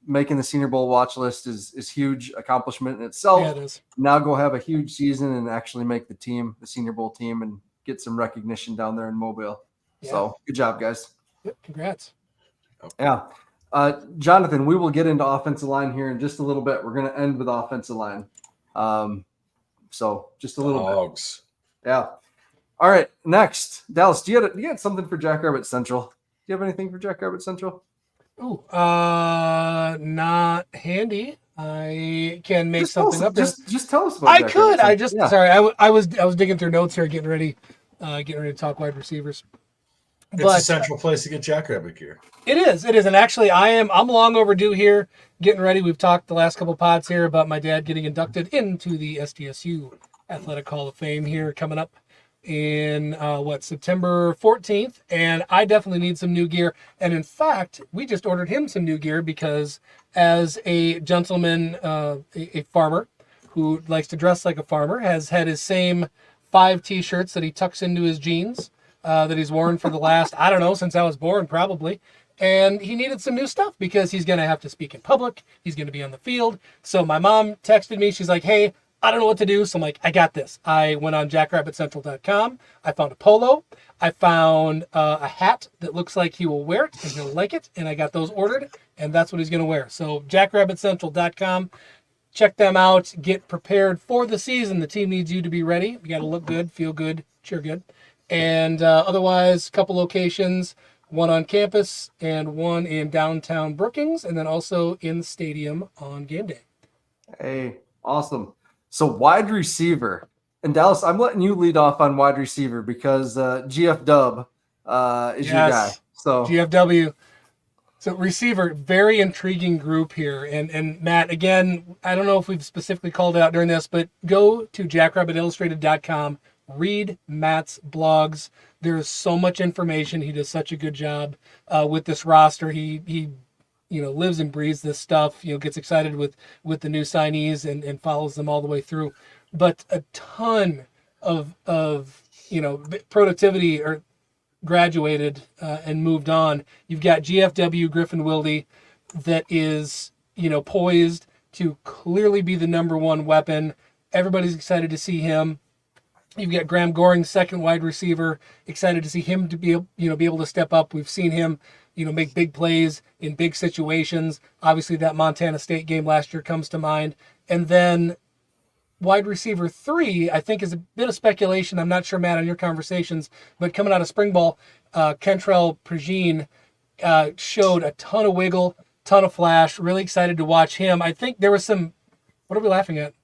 Making the Senior Bowl watch list is huge accomplishment in itself. Yeah, it is. Now go have a huge season and actually make the Senior Bowl team, and get some recognition down there in Mobile. Yeah. So good job, guys. Yep, congrats. Yeah. Jonathan, we will get into offensive line here in just a little bit. We're going to end with offensive line. So just a little Dogs. bit. Yeah. All right. Next, Dallas, do you have something for Jackrabbit Central? Do you have anything for Jackrabbit Central? Ooh, not handy. I can make something up. Just tell us about. I could. I just sorry. I was digging through notes here, getting ready to talk wide receivers. It's a central place to get Jackrabbit gear. It is, and actually, I'm long overdue here, getting ready. We've talked the last couple pods here about my dad getting inducted into the SDSU Athletic Hall of Fame here coming up in September 14th, and I definitely need some new gear. And in fact, we just ordered him some new gear because, as a gentleman, a farmer who likes to dress like a farmer, has had his same 5 t-shirts that he tucks into his jeans that he's worn for the last, I don't know, since I was born probably. And he needed some new stuff because he's going to have to speak in public. He's going to be on the field. So my mom texted me. She's like, hey, I don't know what to do. So I'm like, I got this. I went on jackrabbitcentral.com. I found a polo. I found a hat that looks like he will wear it and he'll like it. And I got those ordered, and that's what he's going to wear. So jackrabbitcentral.com. Check them out. Get prepared for the season. The team needs you to be ready. You got to look good, feel good, cheer good. And otherwise, a couple locations, one on campus and one in downtown Brookings, and then also in the stadium on game day. Hey, awesome. So wide receiver. And Dallas, I'm letting you lead off on wide receiver because GF Dub is your guy. So GFW. So receiver, very intriguing group here. And Matt, again, I don't know if we've specifically called it out during this, but go to jackrabbitillustrated.com. Read Matt's blogs. There's so much information. He does such a good job with this roster. He lives and breathes this stuff. Gets excited with the new signees and follows them all the way through. But a ton of productivity or graduated and moved on. You've got GFW Griffin Wilde that is poised to clearly be the number one weapon. Everybody's excited to see him. You've got Graham Goring, second wide receiver. Excited to see him to be able to step up. We've seen him, make big plays in big situations. Obviously, that Montana State game last year comes to mind. And then wide receiver 3, I think, is a bit of speculation. I'm not sure, Matt, on your conversations, but coming out of spring ball, Kentrell Prigine showed a ton of wiggle, ton of flash. Really excited to watch him. I think there was some. What are we laughing at?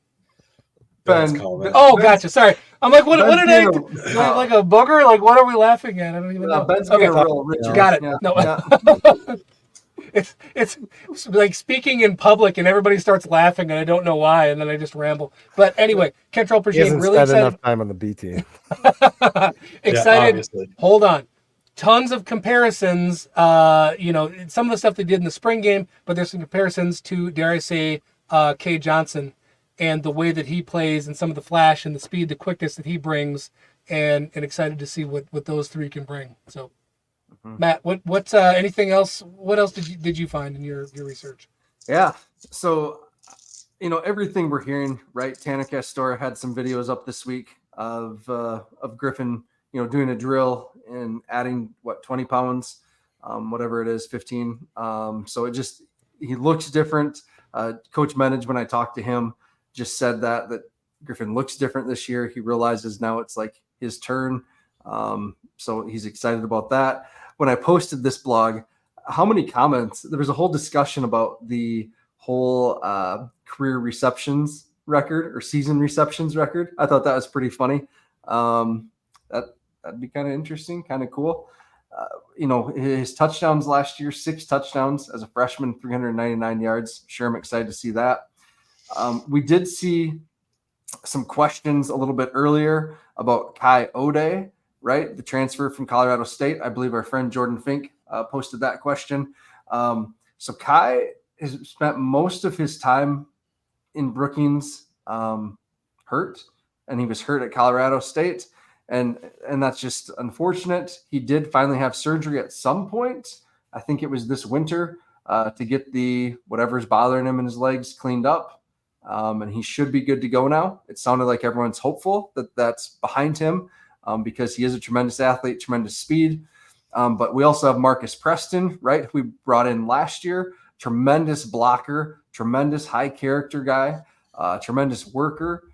Ben's Ben. comment. Oh, gotcha. Sorry. I'm like, what did I? Ben's being Do I have like a booger? Like, what are we laughing at? I don't even know. Ben's Okay, being a real Richard. got it. Yeah. No, Yeah. it's like speaking in public and everybody starts laughing and I don't know why, and then I just ramble. But anyway, Kentrell He Pershing, hasn't really spent excited. enough time on the B team. Excited. obviously. Hold on. Tons of comparisons. Some of the stuff they did in the spring game, but there's some comparisons to, dare I say, Kay Johnson and the way that he plays and some of the flash and the speed, the quickness that he brings, and excited to see what those three can bring. So, Matt, what's anything else? What else did you find in your research? Yeah. So, everything we're hearing, right? Tanaka Store had some videos up this week of Griffin, doing a drill and adding 20 pounds, whatever it is, 15. So he looks different. Coach Menage, when I talked to him, just said that Griffin looks different this year. He realizes now it's like his turn. So he's excited about that. When I posted this blog, how many comments? There was a whole discussion about the whole career receptions record or season receptions record. I thought that was pretty funny. That'd be kind of interesting, kind of cool. His touchdowns last year, 6 touchdowns as a freshman, 399 yards. Sure, I'm excited to see that. We did see some questions a little bit earlier about Kai Ode, right? The transfer from Colorado State. I believe our friend Jordan Fink posted that question. So Kai has spent most of his time in Brookings hurt, and he was hurt at Colorado State. And that's just unfortunate. He did finally have surgery at some point. I think it was this winter to get whatever's bothering him in his legs cleaned up. And he should be good to go now. It sounded like everyone's hopeful that that's behind him because he is a tremendous athlete, tremendous speed. But we also have Marcus Preston, right, who we brought in last year. Tremendous blocker, tremendous high character guy, tremendous worker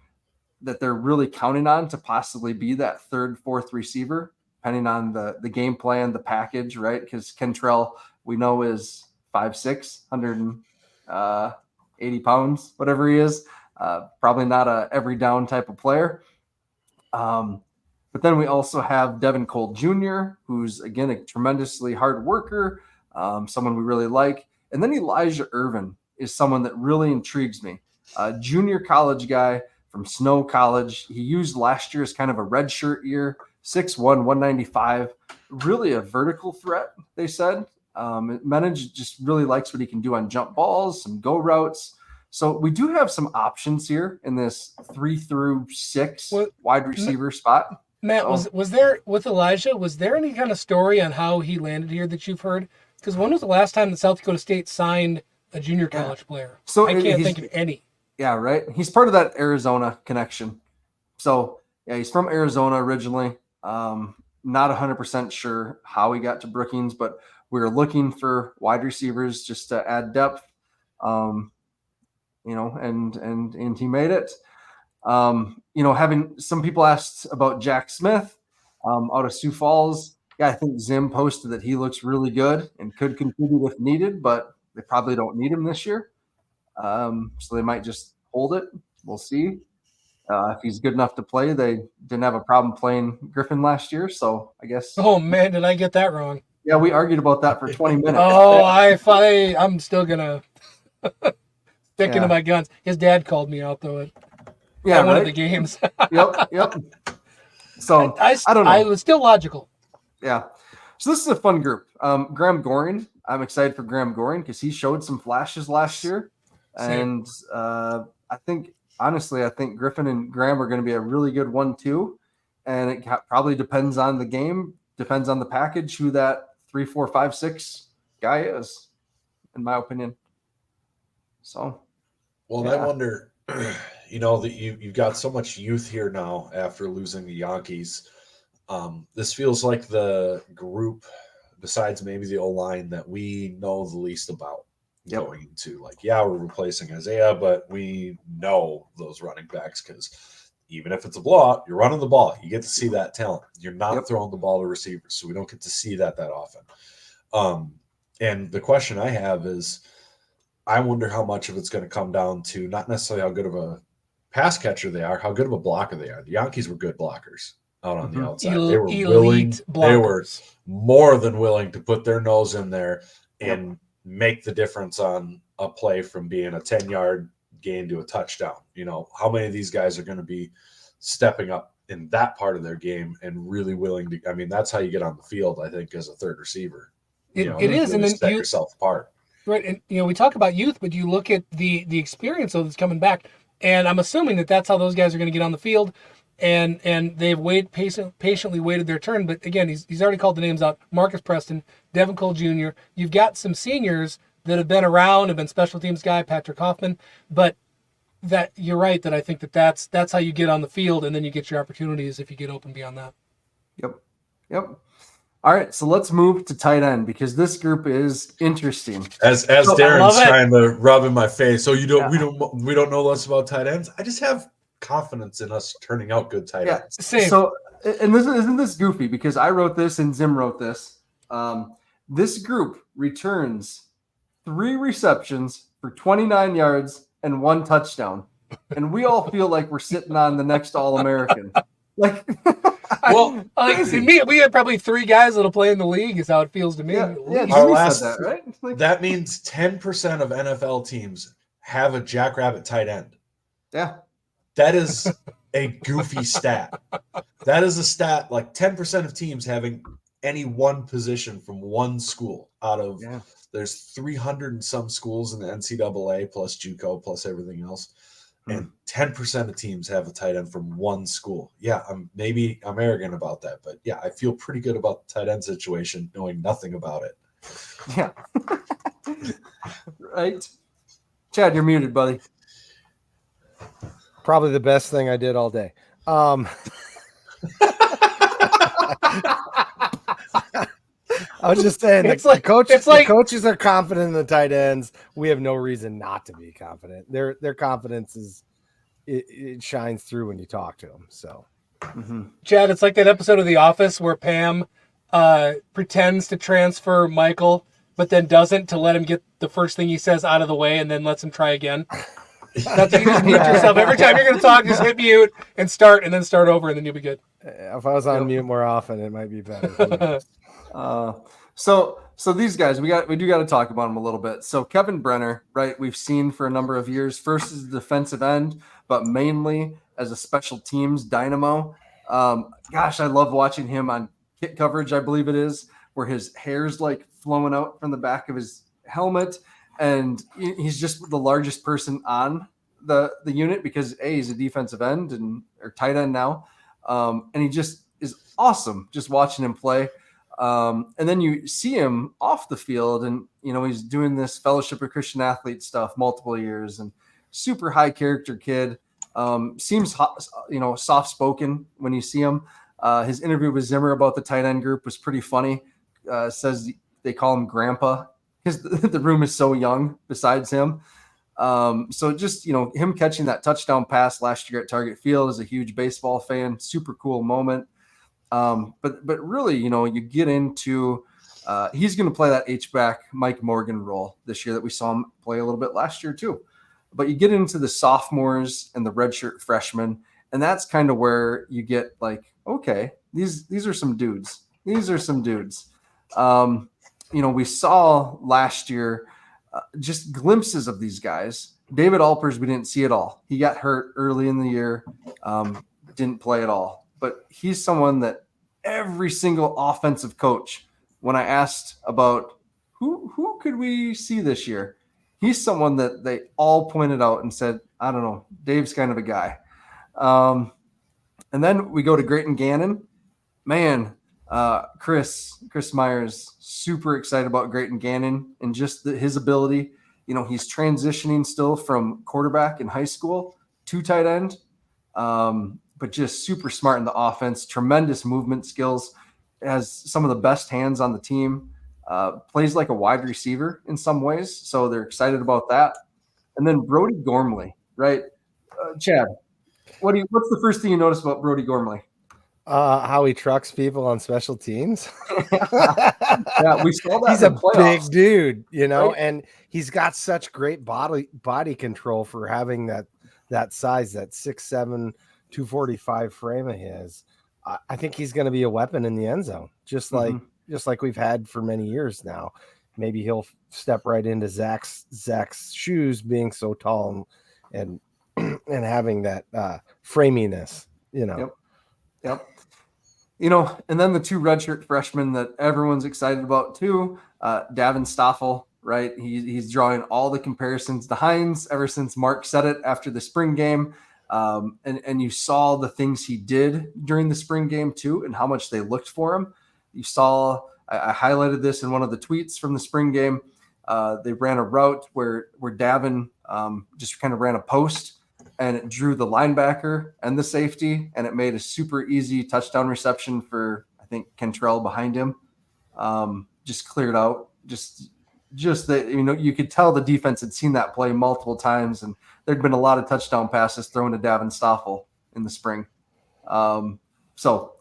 that they're really counting on to possibly be that third, fourth receiver, depending on the game plan, the package, right? Because Kentrell, we know, is 5'6", 180 pounds, whatever he is. Probably not a every down type of player. But then we also have Devin Cole Jr., who's, again, a tremendously hard worker, someone we really like. And then Elijah Irvin is someone that really intrigues me. Junior college guy from Snow College. He used last year as kind of a redshirt year, 6'1", 195. Really a vertical threat, they said. Menage just really likes what he can do on jump balls, some go routes. So we do have some options here in this 3 through 6 wide receiver spot. Matt, was there with Elijah, was there any kind of story on how he landed here that you've heard? Because when was the last time that South Dakota State signed a junior college player? So I can't think of any. Yeah, right. He's part of that Arizona connection. So yeah, he's from Arizona originally. Not 100% sure how he got to Brookings, but we were looking for wide receivers just to add depth. And he made it. Having some people asked about Jack Smith out of Sioux Falls. Yeah, I think Zim posted that he looks really good and could contribute if needed, but they probably don't need him this year. So they might just hold it. We'll see. If he's good enough to play, they didn't have a problem playing Griffin last year. So I guess. Oh man, did I get that wrong? Yeah, we argued about that for 20 minutes. Oh, I'm still gonna stick to my guns. His dad called me out though at one of the games. Yep. So I don't know. I was still logical. Yeah. So this is a fun group. Graham Goring. I'm excited for Graham Goring because he showed some flashes last year. Same. And I think Griffin and Graham are going to be a really good 1-2. And it probably depends on the game, depends on the package, who that 3, 4, 5, 6 guy is, in my opinion. So. Well, I wonder, that you've got so much youth here now after losing the Yankees. This feels like the group, besides maybe the O-line, that we know the least about going into. We're replacing Isaiah, but we know those running backs because even if it's a blowout, you're running the ball. You get to see that talent. You're not throwing the ball to receivers, so we don't get to see that often. And the question I have is, I wonder how much of it's going to come down to not necessarily how good of a pass catcher they are, how good of a blocker they are. The Yankees were good blockers out on the outside. They were elite blockers. They were more than willing to put their nose in there and make the difference on a play from being a 10-yard gain to a touchdown. You know, how many of these guys are going to be stepping up in that part of their game and really willing to, I mean, that's how you get on the field, I think, as a third receiver. It is. Really and then set yourself apart. Right. And, we talk about youth, but you look at the experience of that's coming back. And I'm assuming that that's how those guys are going to get on the field. And they've patiently waited their turn. But again, he's already called the names out. Marcus Preston, Devin Cole Jr. You've got some seniors that have been around, have been special teams guy, Patrick Hoffman. But that you're right that I think that's how you get on the field, and then you get your opportunities if you get open beyond that. Yep. All right, so let's move to tight end because this group is interesting. As Darren's trying to rub in my face, so we don't know less about tight ends. I just have confidence in us turning out good tight ends. Same. So, and isn't this goofy because I wrote this and Zim wrote this. This group returns 3 receptions for 29 yards and 1 touchdown, and we all feel like we're sitting on the next All-American. Like, we had probably 3 guys that'll play in the league. Is how it feels to me. Yeah, said that, right? Like, that means 10% of NFL teams have a Jackrabbit tight end. Yeah. That is a goofy stat. That is a stat like 10% of teams having any one position from one school out of there's 300 and some schools in the NCAA plus JUCO plus everything else. And 10% of teams have a tight end from one school. Yeah, I'm arrogant about that, but yeah, I feel pretty good about the tight end situation, knowing nothing about it. Yeah. Right. Chad, you're muted, buddy. Probably the best thing I did all day. I was just saying, the coaches are confident in the tight ends. We have no reason not to be confident. Their confidence it shines through when you talk to them. So, Chad, it's like that episode of The Office where Pam pretends to transfer Michael, but then doesn't to let him get the first thing he says out of the way, and then lets him try again. That's you just mute yourself every time you're going to talk. Just hit mute and start over, and then you'll be good. If I was on mute more often, it might be better. So these guys, we do got to talk about them a little bit. So Kevin Brenner, right? We've seen for a number of years, first as a defensive end, but mainly as a special teams dynamo. Gosh, I love watching him on kit coverage, I believe it is, where his hair's like flowing out from the back of his helmet. And he's just the largest person on the unit because he's a defensive end or tight end now. And he just is awesome just watching him play. And then you see him off the field and, he's doing this Fellowship of Christian Athletes stuff multiple years and super high character kid. Seems, soft spoken when you see him. His interview with Zimmer about the tight end group was pretty funny. Says they call him Grandpa because the room is so young besides him. So just, him catching that touchdown pass last year at Target Field is a huge baseball fan, super cool moment. But really, you get into he's going to play that H-back Mike Morgan role this year that we saw him play a little bit last year too. But you get into the sophomores and the redshirt freshmen, and that's kind of where you get like, okay, these are some dudes. These are some dudes. We saw last year just glimpses of these guys. David Alpers, we didn't see at all. He got hurt early in the year, didn't play at all. But he's someone that every single offensive coach, when I asked about who could we see this year, he's someone that they all pointed out and said, I don't know, Dave's kind of a guy. And then we go to Grayton Gannon. Man, Chris Myers, super excited about Grayton Gannon and just his ability. He's transitioning still from quarterback in high school to tight end. But just super smart in the offense, tremendous movement skills, has some of the best hands on the team, plays like a wide receiver in some ways. So they're excited about that. And then Brody Gormley, right? Chad, what's the first thing you notice about Brody Gormley? How he trucks people on special teams. Yeah, we saw that. He's a big dude, right? And he's got such great body control for having that that size, that 6'7", 245 frame of his, I think he's going to be a weapon in the end zone, just like we've had for many years now. Maybe he'll step right into Zach's shoes, being so tall and having that framiness, Yep. And then the two redshirt freshmen that everyone's excited about too, Davin Stoffel, right? He's drawing all the comparisons to Hines ever since Mark said it after the spring game. And you saw the things he did during the spring game too, and how much they looked for him. You saw, I highlighted this in one of the tweets from the spring game. They ran a route where Davin just kind of ran a post, and it drew the linebacker and the safety, and it made a super easy touchdown reception for, I think, Cantrell behind him. Just cleared out. Just that, you could tell the defense had seen that play multiple times, and there'd been a lot of touchdown passes thrown to Davin Stoffel in the spring. So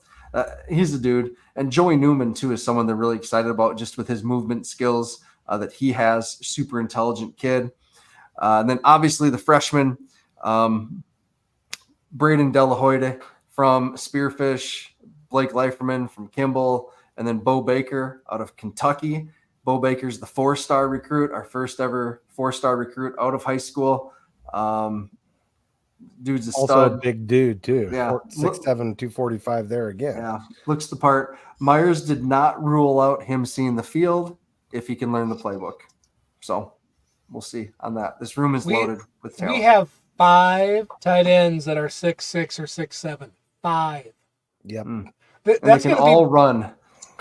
he's a dude. And Joey Newman, too, is someone they're really excited about just with his movement skills that he has. Super intelligent kid. And then obviously the freshman, Braden Delahoyde from Spearfish, Blake Leiferman from Kimball, and then Bo Baker out of Kentucky. Bo Baker's the 4-star recruit, our first ever 4-star recruit out of high school. Dude's a also stud. A big dude too. Yeah. 6'7", 245 there again. Yeah, looks the part. Myers did not rule out him seeing the field if he can learn the playbook. So we'll see on that. This room is loaded with talent. We have 5 tight ends that are 6'6" or 6'7". 5. Yep. That's going to all run.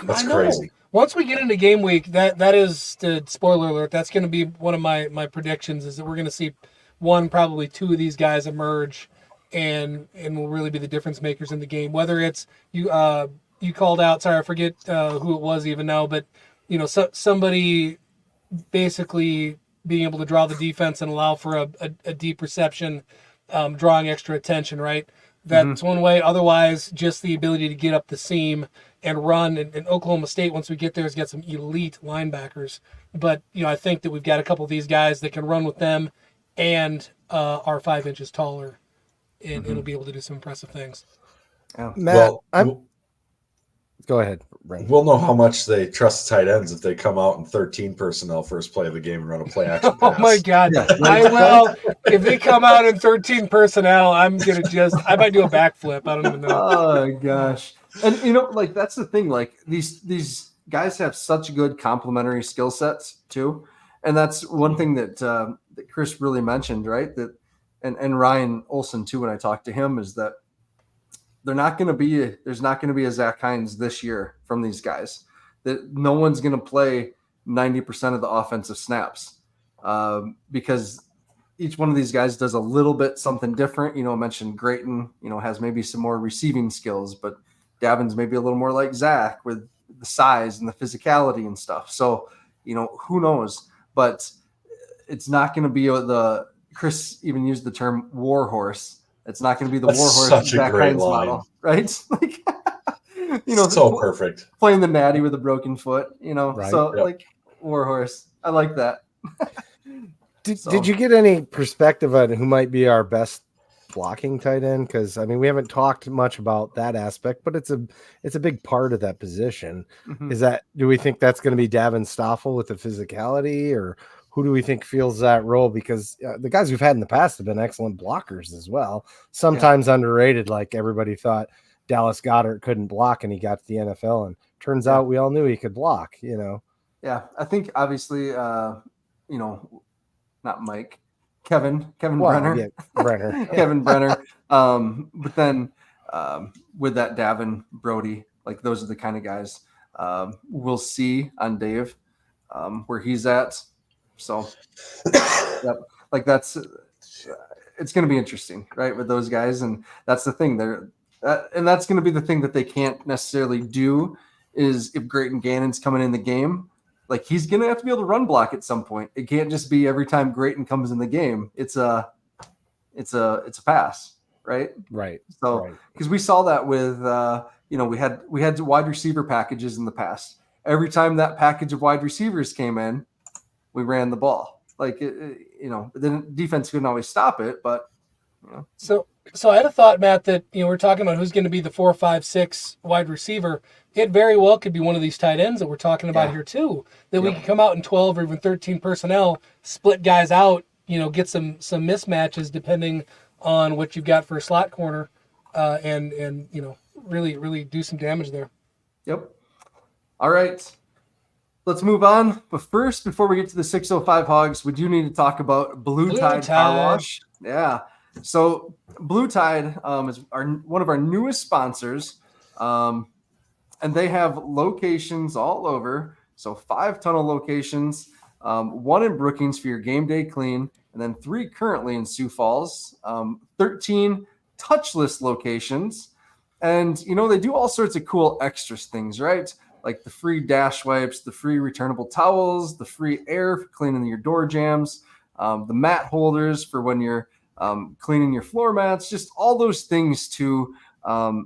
That's crazy. Once we get into game week, that is, spoiler alert, that's going to be one of my predictions, is that we're going to see probably 2 of these guys emerge and will really be the difference makers in the game. Whether it's you called out, sorry, I forget who it was even now, but somebody basically being able to draw the defense and allow for a deep reception, drawing extra attention, right? That's one way. Otherwise, just the ability to get up the seam and run. And Oklahoma State, once we get there, has got some elite linebackers. But, I think that we've got a couple of these guys that can run with them and are 5 inches taller, and it'll be able to do some impressive things. Yeah. Matt, go ahead, Brent. We'll know how much they trust tight ends if they come out in 13 personnel first play of the game and run a play action pass. Oh my God. Yeah. I will. If they come out in 13 personnel, I might do a backflip. I don't even know. Oh gosh. And that's the thing, like these guys have such good complementary skill sets too. And that's one thing that Chris really mentioned, right? That and Ryan Olson too, when I talked to him, is that there's not going to be a Zach Hines this year from these guys. That no one's going to play 90% of the offensive snaps because each one of these guys does a little bit something different. I mentioned Grayton, has maybe some more receiving skills, but Davin's maybe a little more like Zach with the size and the physicality and stuff. So, who knows? But it's not going to be Chris even used the term war horse. It's not going to be the war horse Zach Hines model, right? So perfect. Playing the natty with a broken foot, Right. So like war horse. I like that. Did you get any perspective on who might be our best blocking tight end? Because we haven't talked much about that aspect, but it's a big part of that position. Mm-hmm. Do we think that's going to be Davin Stoffel with the physicality, or who do we think fills that role? Because the guys we've had in the past have been excellent blockers as well. Sometimes underrated, like everybody thought Dallas Goedert couldn't block and he got to the NFL, and turns out we all knew he could block, Yeah, I think obviously, not Mike, Kevin Brenner. Yeah, Brenner. Kevin Brenner. But then with that Davin, Brody, like those are the kind of guys we'll see on Dave where he's at. So, yep, like it's going to be interesting, right, with those guys. And that's the thing and that's going to be the thing that they can't necessarily do is if Grayton Gannon's coming in the game, like he's going to have to be able to run block at some point. It can't just be every time Grayton comes in the game. It's a pass, right? Right. So, because we saw that with, we had wide receiver packages in the past. Every time that package of wide receivers came in, we ran the ball. Like, the defense couldn't always stop it, but So I had a thought, Matt, that we're talking about who's going to be the 4, 5, 6 wide receiver. It very well could be one of these tight ends that we're talking about here too. That we could come out in 12 or even 13 personnel, split guys out, get some mismatches depending on what you've got for a slot corner, and really do some damage there. Yep. All right. Let's move on. But first, before we get to the 605 Hogs, we do need to talk about Blue Tide Car Wash. Yeah. So Blue Tide is one of our newest sponsors, and they have locations all over. So 5 tunnel locations, 1 in Brookings for your game day clean, and then 3 currently in Sioux Falls, 13 touchless locations. And, they do all sorts of cool extras things, right? Like the free dash wipes, the free returnable towels, the free air for cleaning your door jams, the mat holders for when you're cleaning your floor mats, just all those things to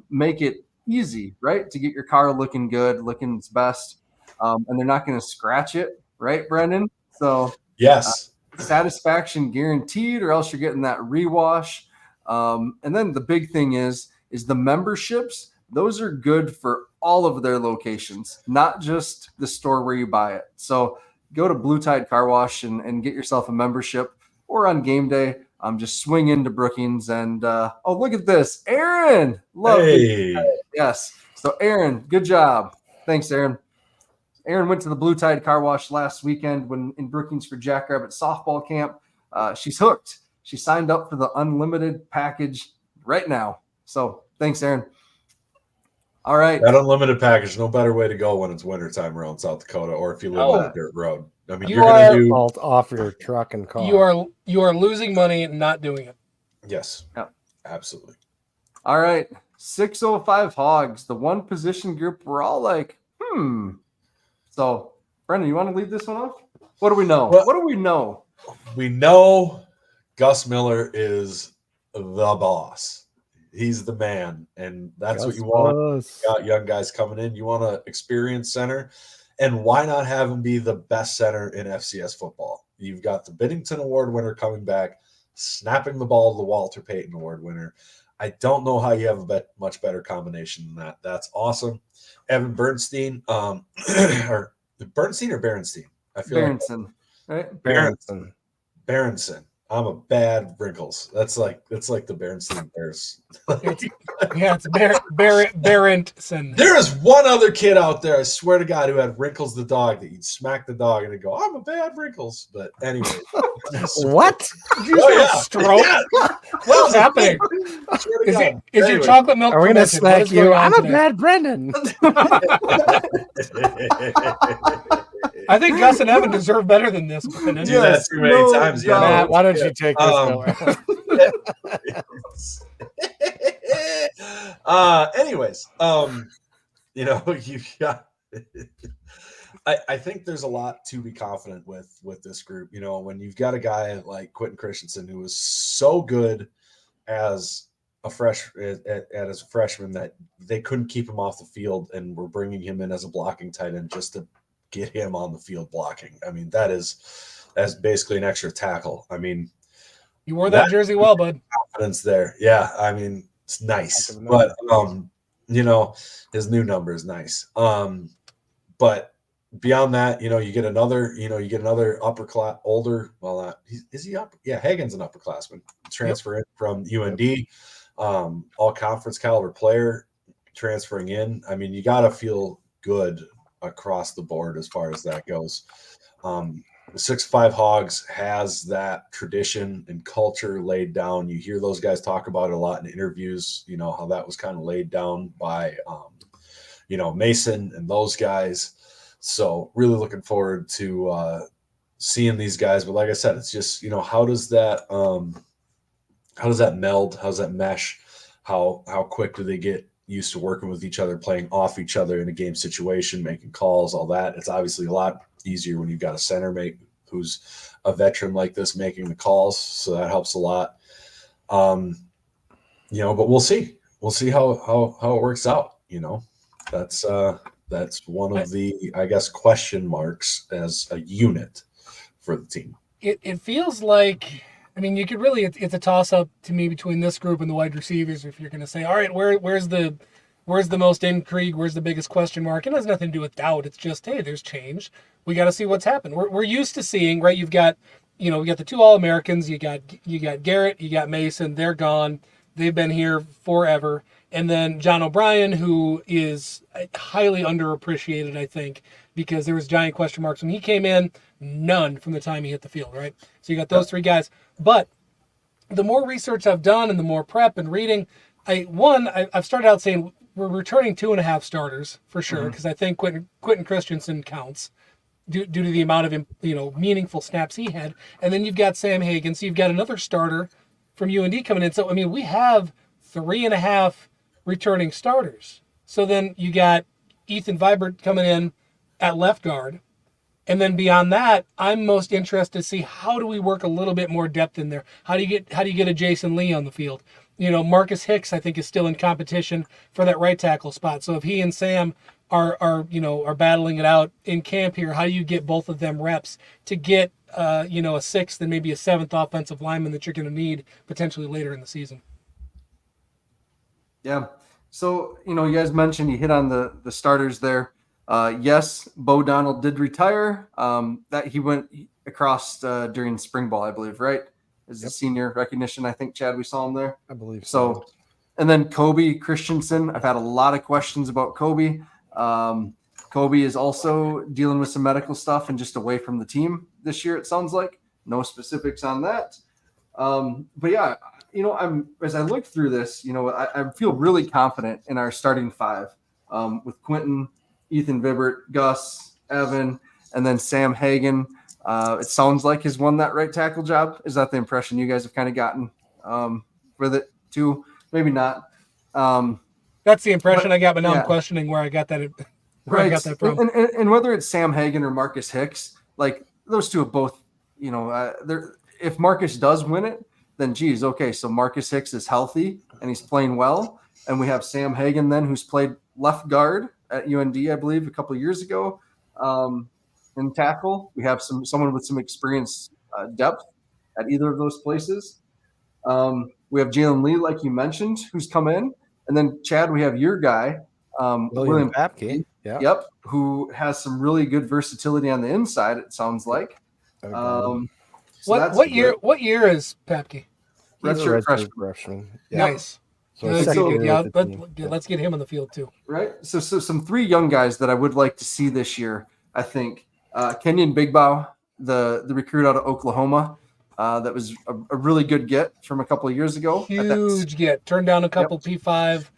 make it easy, right? To get your car looking good, looking its best. And they're not going to scratch it, right, Brendan? So yes, satisfaction guaranteed, or else you're getting that rewash. And then the big thing is the memberships. Those are good for all of their locations, not just the store where you buy it. So go to Blue Tide Car Wash and get yourself a membership, or on game day, just swing into Brookings and look at this, Aaron. Love it. Yes. So Aaron, good job. Thanks, Aaron. Aaron went to the Blue Tide Car Wash last weekend when in Brookings for Jackrabbit softball camp. She's hooked. She signed up for the unlimited package right now. So thanks, Aaron. All right. That unlimited package, no better way to go when it's wintertime around South Dakota, or if you live on a dirt road. I mean, you're going to do salt off your truck and car. You are losing money not doing it. Yes. Yep. Absolutely. All right. 605 Hogs, the one position group we're all like, So, Brendan, you want to lead this one off? What do we know? What do we know? We know Gus Miller is the boss. He's the man, and that's what you want. You got young guys coming in. You want an experienced center, and why not have him be the best center in FCS football? You've got the Biddington Award winner coming back, snapping the ball to the Walter Payton Award winner. I don't know how you have a much better combination than that. That's awesome. Evan Bernstein, or Bernstein or Berenstein? I feel Berenson, right? Berenson. I'm a bad Wrinkles. That's like the Berenstein Bears. It's Berenson. There is one other kid out there, I swear to God, who had Wrinkles the dog, that you'd smack the dog and he'd go, I'm a bad Wrinkles. But anyway. What? Did you just have a stroke? Yeah. What's happening? Is your chocolate milk? Are we going to smack you? I'm a bad Brendan. I think Gus and Evan deserve better than this. Do that too many times. Yeah. Matt, why don't you take this? Anyways, you've got. I think there's a lot to be confident with this group. When you've got a guy like Quentin Christensen who was so good as a freshman that they couldn't keep him off the field, and we're bringing him in as a blocking tight end just to get him on the field blocking. I mean, that's basically an extra tackle. I mean, you wore that jersey well, bud. Confidence there. Yeah. I mean, it's nice, but his new number is nice. But beyond that, you get another upper class, older. Well, is he up? Yeah. Hagen's an upperclassman transferring from UND, all conference caliber player transferring in. I mean, you got to feel good across the board as far as that goes. The 6'5 Hogs has that tradition and culture laid down. You hear those guys talk about it a lot in interviews, how that was kind of laid down by, Mason and those guys. So really looking forward to seeing these guys. But like I said, it's just, how does that meld? How does that mesh? How quick do they get used to working with each other, playing off each other in a game situation, making calls, all that? It's obviously a lot easier when you've got a center mate who's a veteran like this making the calls. So that helps a lot. But we'll see. We'll see how it works out. That's one of the, I guess, question marks as a unit for the team. It feels like I mean, you could really, it's a toss up to me between this group and the wide receivers. If you're going to say, all right, where's the most intrigue? Where's the biggest question mark? It has nothing to do with doubt. It's just, hey, there's change. We got to see what's happened. We're used to seeing, right? You've got, we got the 2 All-Americans. You got Garrett, you got Mason. They're gone. They've been here forever. And then John O'Brien, who is highly underappreciated, I think, because there was giant question marks when he came in. None from the time he hit the field, right? So you got those 3 guys. But the more research I've done and the more prep and reading, I've started out saying we're returning 2.5 starters for sure, because I think Quentin Christensen counts due to the amount of meaningful snaps he had. And then you've got Sam Hagan, so you've got another starter from UND coming in. So I mean, we have 3.5 returning starters. So then you got Ethan Vibert coming in at left guard. And then beyond that, I'm most interested to see how do we work a little bit more depth in there? How do you get a Jason Lee on the field? Marcus Hicks, I think, is still in competition for that right tackle spot. So if he and Sam are battling it out in camp here, how do you get both of them reps to get a 6th and maybe a 7th offensive lineman that you're going to need potentially later in the season? Yeah. So, you guys mentioned you hit on the starters there. Yes, Bo Donald did retire. That he went across during spring ball, I believe, right? As a senior recognition, I think, Chad, we saw him there. I believe so. And then Kobe Christensen. I've had a lot of questions about Kobe. Kobe is also dealing with some medical stuff and just away from the team this year, it sounds like. No specifics on that. But yeah, as I look through this, I feel really confident in our starting 5 with Quentin, Ethan Vibert, Gus, Evan, and then Sam Hagan. It sounds like has won that right tackle job. Is that the impression you guys have kind of gotten with it too? Maybe not. That's the impression I got, but now I'm questioning where I got that. I got that from. And whether it's Sam Hagan or Marcus Hicks, like those 2 have both, if Marcus does win it, then geez, okay, so Marcus Hicks is healthy and he's playing well, and we have Sam Hagan then who's played left guard at UND, I believe, a couple of years ago. In tackle, we have someone with some experience depth at either of those places. We have Jalen Lee, like you mentioned, who's come in, and then Chad, we have your guy, William Papke. Yeah. Yep, who has some really good versatility on the inside. It sounds like. So what year is Papke? Redshirt freshman. Yeah. Nice. So let's get him on the field too. Right. So some 3 young guys that I would like to see this year. I think Kenyon Bigbow, the recruit out of Oklahoma, that was a really good get from a couple of years ago. Huge get. Turned down a couple P5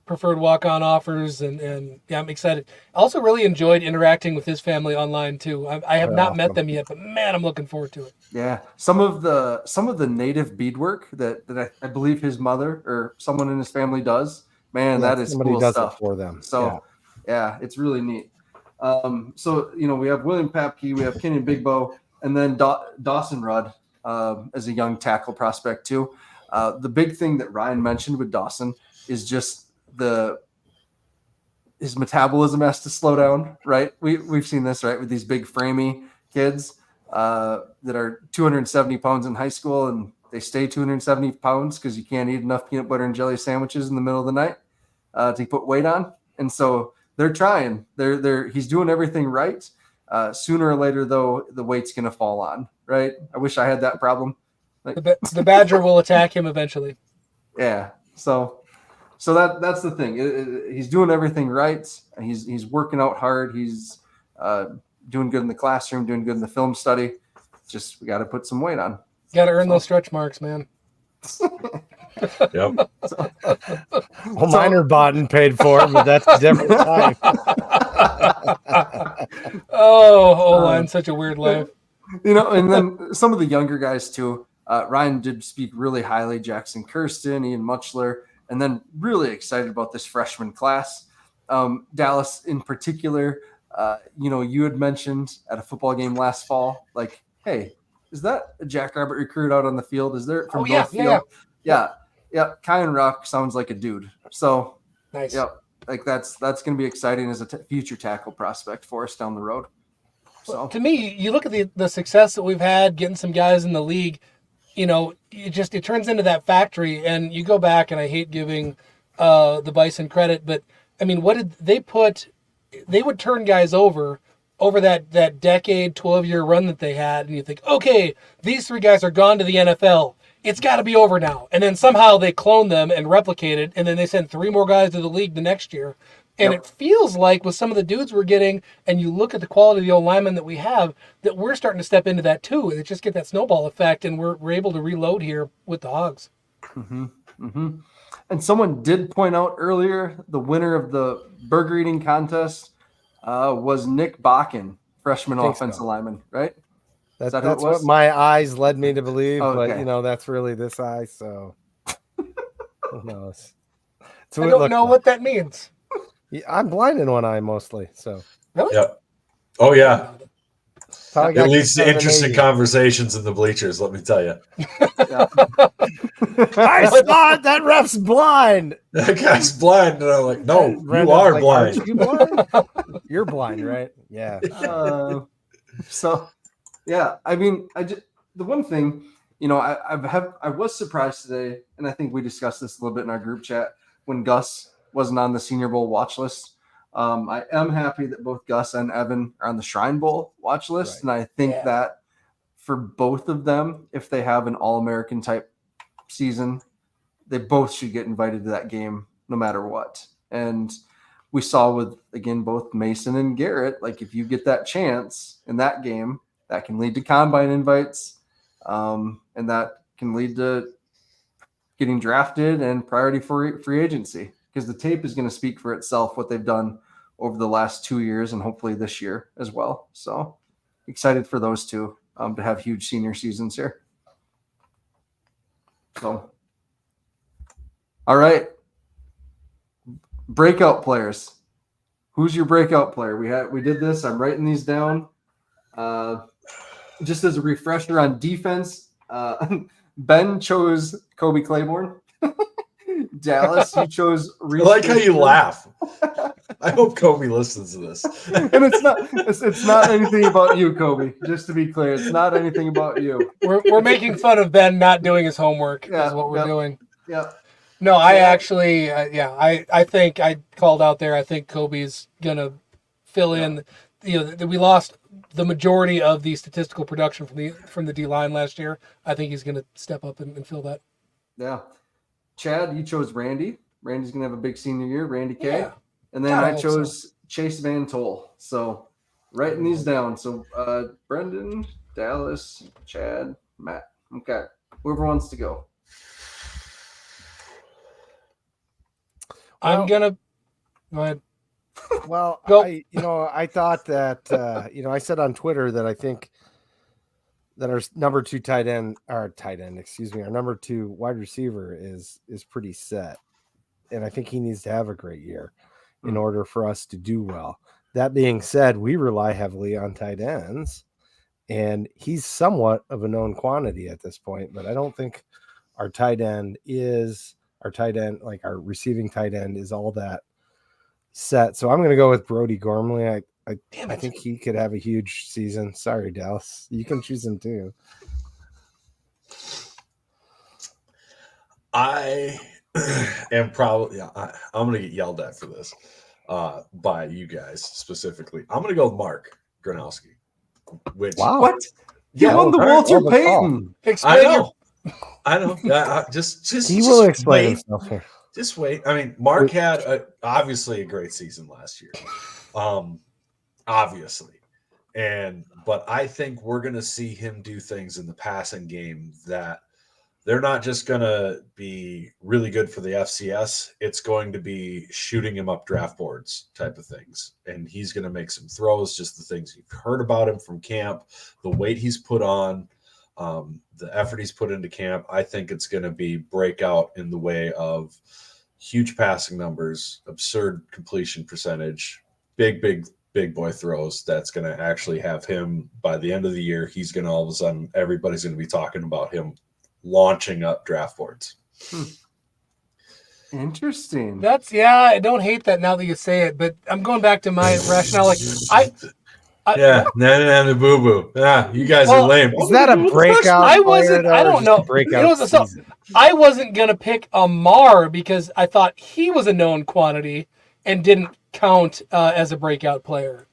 preferred walk-on offers, and yeah, I'm excited. Also really enjoyed interacting with his family online too. I have not met them yet, but man, I'm looking forward to it. Yeah, some of the native beadwork that I believe his mother or someone in his family does. Man, that is cool stuff for them. So yeah, it's really neat. So we have William Papke, we have Kenyon Bigbow, and then Dawson Rudd as a young tackle prospect too. The big thing that Ryan mentioned with Dawson is just his metabolism has to slow down, right? We've seen this, right, with these big framey kids that are 270 pounds in high school, and they stay 270 pounds because you can't eat enough peanut butter and jelly sandwiches in the middle of the night to put weight on. And so they're trying. He's doing everything right. Sooner or later, though, the weight's going to fall on, right? I wish I had that problem. The Badger will attack him eventually. Yeah. So that's the thing. He's doing everything right. He's working out hard. He's doing good in the classroom, doing good in the film study. Just we got to put some weight on. Got to earn those stretch marks, man. Yep. Well, mine are bought and paid for, but that's a different time. O-line's such a weird life. And then some of the younger guys too. Ryan did speak really highly. Jackson Kirsten, Ian Muchler, and then really excited about this freshman class. Dallas in particular, you had mentioned at a football game last fall, like, hey, is that a Jackrabbit recruit out on the field? Is there from both field? Yeah. Kyan Rock sounds like a dude. So nice. Yep. Like that's going to be exciting as a future tackle prospect for us down the road. So to me, you look at the success that we've had getting some guys in the league, it turns into that factory, and you go back, and I hate giving the Bison credit, but I mean, what did they put? They would turn guys over that decade, 12-year run that they had, and you think, okay, these 3 guys are gone to the NFL. It's got to be over now. And then somehow they clone them and replicate it, and then they send 3 more guys to the league the next year. And It feels like with some of the dudes we're getting, and you look at the quality of the old linemen that we have, that we're starting to step into that too. And it just get that snowball effect, and we're able to reload here with the Hogs. Mm-hmm. Mm-hmm. And someone did point out earlier, the winner of the burger eating contest was Nick Bakken, freshman offensive lineman, right? That's what my eyes led me to believe, okay. But that's really this eye, so who knows? I don't know what that means. I'm blind in one eye mostly, so. Really? Yep. Oh yeah. It leads to interesting conversations in the bleachers, let me tell you. I saw it, that ref's blind. That guy's blind. And I'm like, no, you are blind. Are you blind? You're blind, right? Yeah. So, yeah, I mean, the one thing, I was surprised today, and I think we discussed this a little bit in our group chat when Gus wasn't on the Senior Bowl watch list. I am happy that both Gus and Evan are on the Shrine Bowl watch list. Right. And I think that for both of them, if they have an All-American type season, they both should get invited to that game no matter what. And we saw with, again, both Mason and Garrett, like if you get that chance in that game, that can lead to combine invites, and that can lead to getting drafted and priority for free agency, because the tape is going to speak for itself, what they've done over the last 2 years and hopefully this year as well. So excited for those two to have huge senior seasons here. So, all right. Breakout players. Who's your breakout player? We did this. I'm writing these down. Just as a refresher on defense, Ben chose Kobe Claiborne. Dallas, you chose Reese. I like how you laugh. I hope Kobe listens to this. And it's not anything about you, Kobe. Just to be clear, it's not anything about you. We're making fun of Ben not doing his homework. Is what we're doing. Yeah. No, I actually, I think I called out there. I think Kobe's gonna fill in. We lost the majority of the statistical production from the D line last year. I think he's gonna step up and fill that. Yeah. Chad, you chose Randy. Randy's going to have a big senior year, Randy K. Yeah. And then I chose Chase Van Toll. So writing these down. So Brendan, Dallas, Chad, Matt. Okay. Whoever wants to go. I'm going to go ahead. Well, go. I thought that, I said on Twitter that I think that our number 2 our number 2 wide receiver is pretty set. And I think he needs to have a great year in order for us to do well. That being said, we rely heavily on tight ends, and he's somewhat of a known quantity at this point, but I don't think our receiving tight end is all that set. So I'm going to go with Brody Gormley. I think he could have a huge season. Sorry, Dallas. You can choose him too. I am probably I'm going to get yelled at for this by you guys specifically. I'm going to go with Mark Gronowski. Which what? You won the Walter Payton. I know. Just he will explain himself here. Just wait. I mean, Mark had obviously a great season last year. Obviously. But I think we're going to see him do things in the passing game that they're not just going to be really good for the FCS. It's going to be shooting him up draft boards type of things. And he's going to make some throws, just the things you've heard about him from camp, the weight he's put on, the effort he's put into camp. I think it's going to be breakout in the way of huge passing numbers, absurd completion percentage, big boy throws. That's going to actually have him by the end of the year. He's going to all of a sudden, everybody's going to be talking about him launching up draft boards. Interesting. I don't hate that now that you say it, but I'm going back to my rationale. Like Yeah, the boo boo. Yeah, you guys are lame. Is that a breakout? I wasn't. I don't know. Breakout season? I wasn't gonna pick Amar because I thought he was a known quantity and didn't count as a breakout player.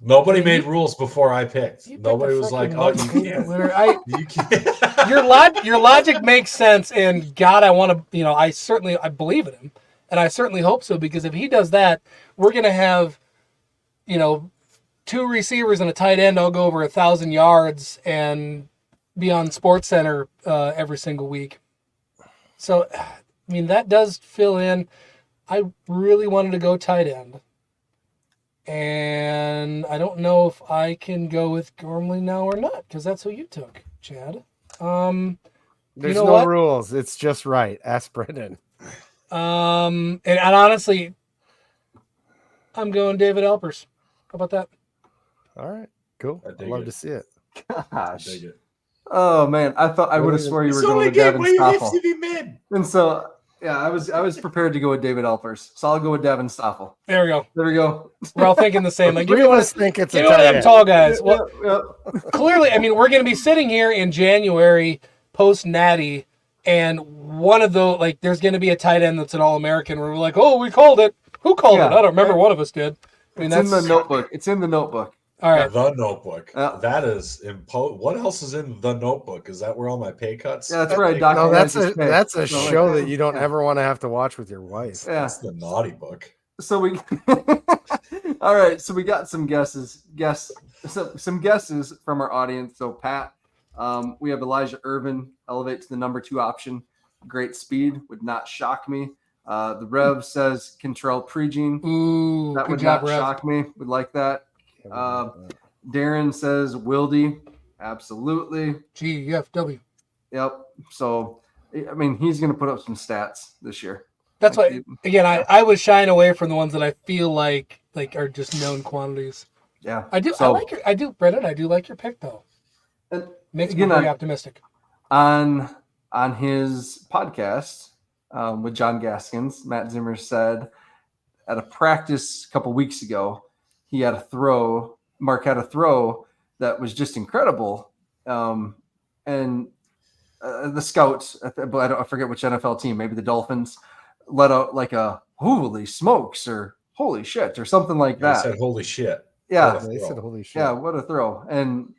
Nobody made rules before I picked. Nobody was like, "Oh, you can't." You can't. Your logic makes sense, and God, I want to. I believe in him, and I certainly hope so, because if he does that, we're gonna have, 2 receivers and a tight end all go over 1,000 yards and be on Sports Center every single week. So, that does fill in. I really wanted to go tight end. And I don't know if I can go with Gormley now or not, because that's who you took, Chad. There's no rules. It's just right. Ask Brendan. And honestly, I'm going David Alpers. How about that? All right. Cool. I'd love to see it. Gosh. Oh man, I thought I would have swore you were going with Devin Stoffel. And so I was prepared to go with David Alpers. So I'll go with Devin Stoffel. There we go. We're all thinking the same. Like, give me one of them tall guys. Well, clearly, we're going to be sitting here in January post Natty, and one of the there's going to be a tight end that's an All-American where we're like, oh, we called it. Who called it? I don't remember. One of us did. It's in the notebook. It's in the notebook. All right. The notebook. That is what else is in the notebook? Is that where all my pay cuts? Yeah, that's right. No, that's a show that you don't ever want to have to watch with your wife. Yeah. That's the naughty book. So we all right. So we got some guesses from our audience. So Pat, we have Elijah Irvin elevate to the number 2 option. Great speed, would not shock me. The Rev says Kentrell Prejean. Ooh, that would job, not Rev. shock me. Would like that. Darren says Wildy. Absolutely. GFW. Yep. So, he's going to put up some stats this year. That's why, again, I was shying away from the ones that I feel like are just known quantities. Yeah. I do. So, Brendan, I do like your pick, though. And makes me very optimistic. On his podcast with John Gaskins, Matt Zimmer said at a practice a couple weeks ago, Mark had a throw that was just incredible. And the scouts, I forget which NFL team, maybe the Dolphins, let out like a holy smokes or holy shit or something like that. They said holy shit. Yeah. They said holy shit. Yeah, what a throw. And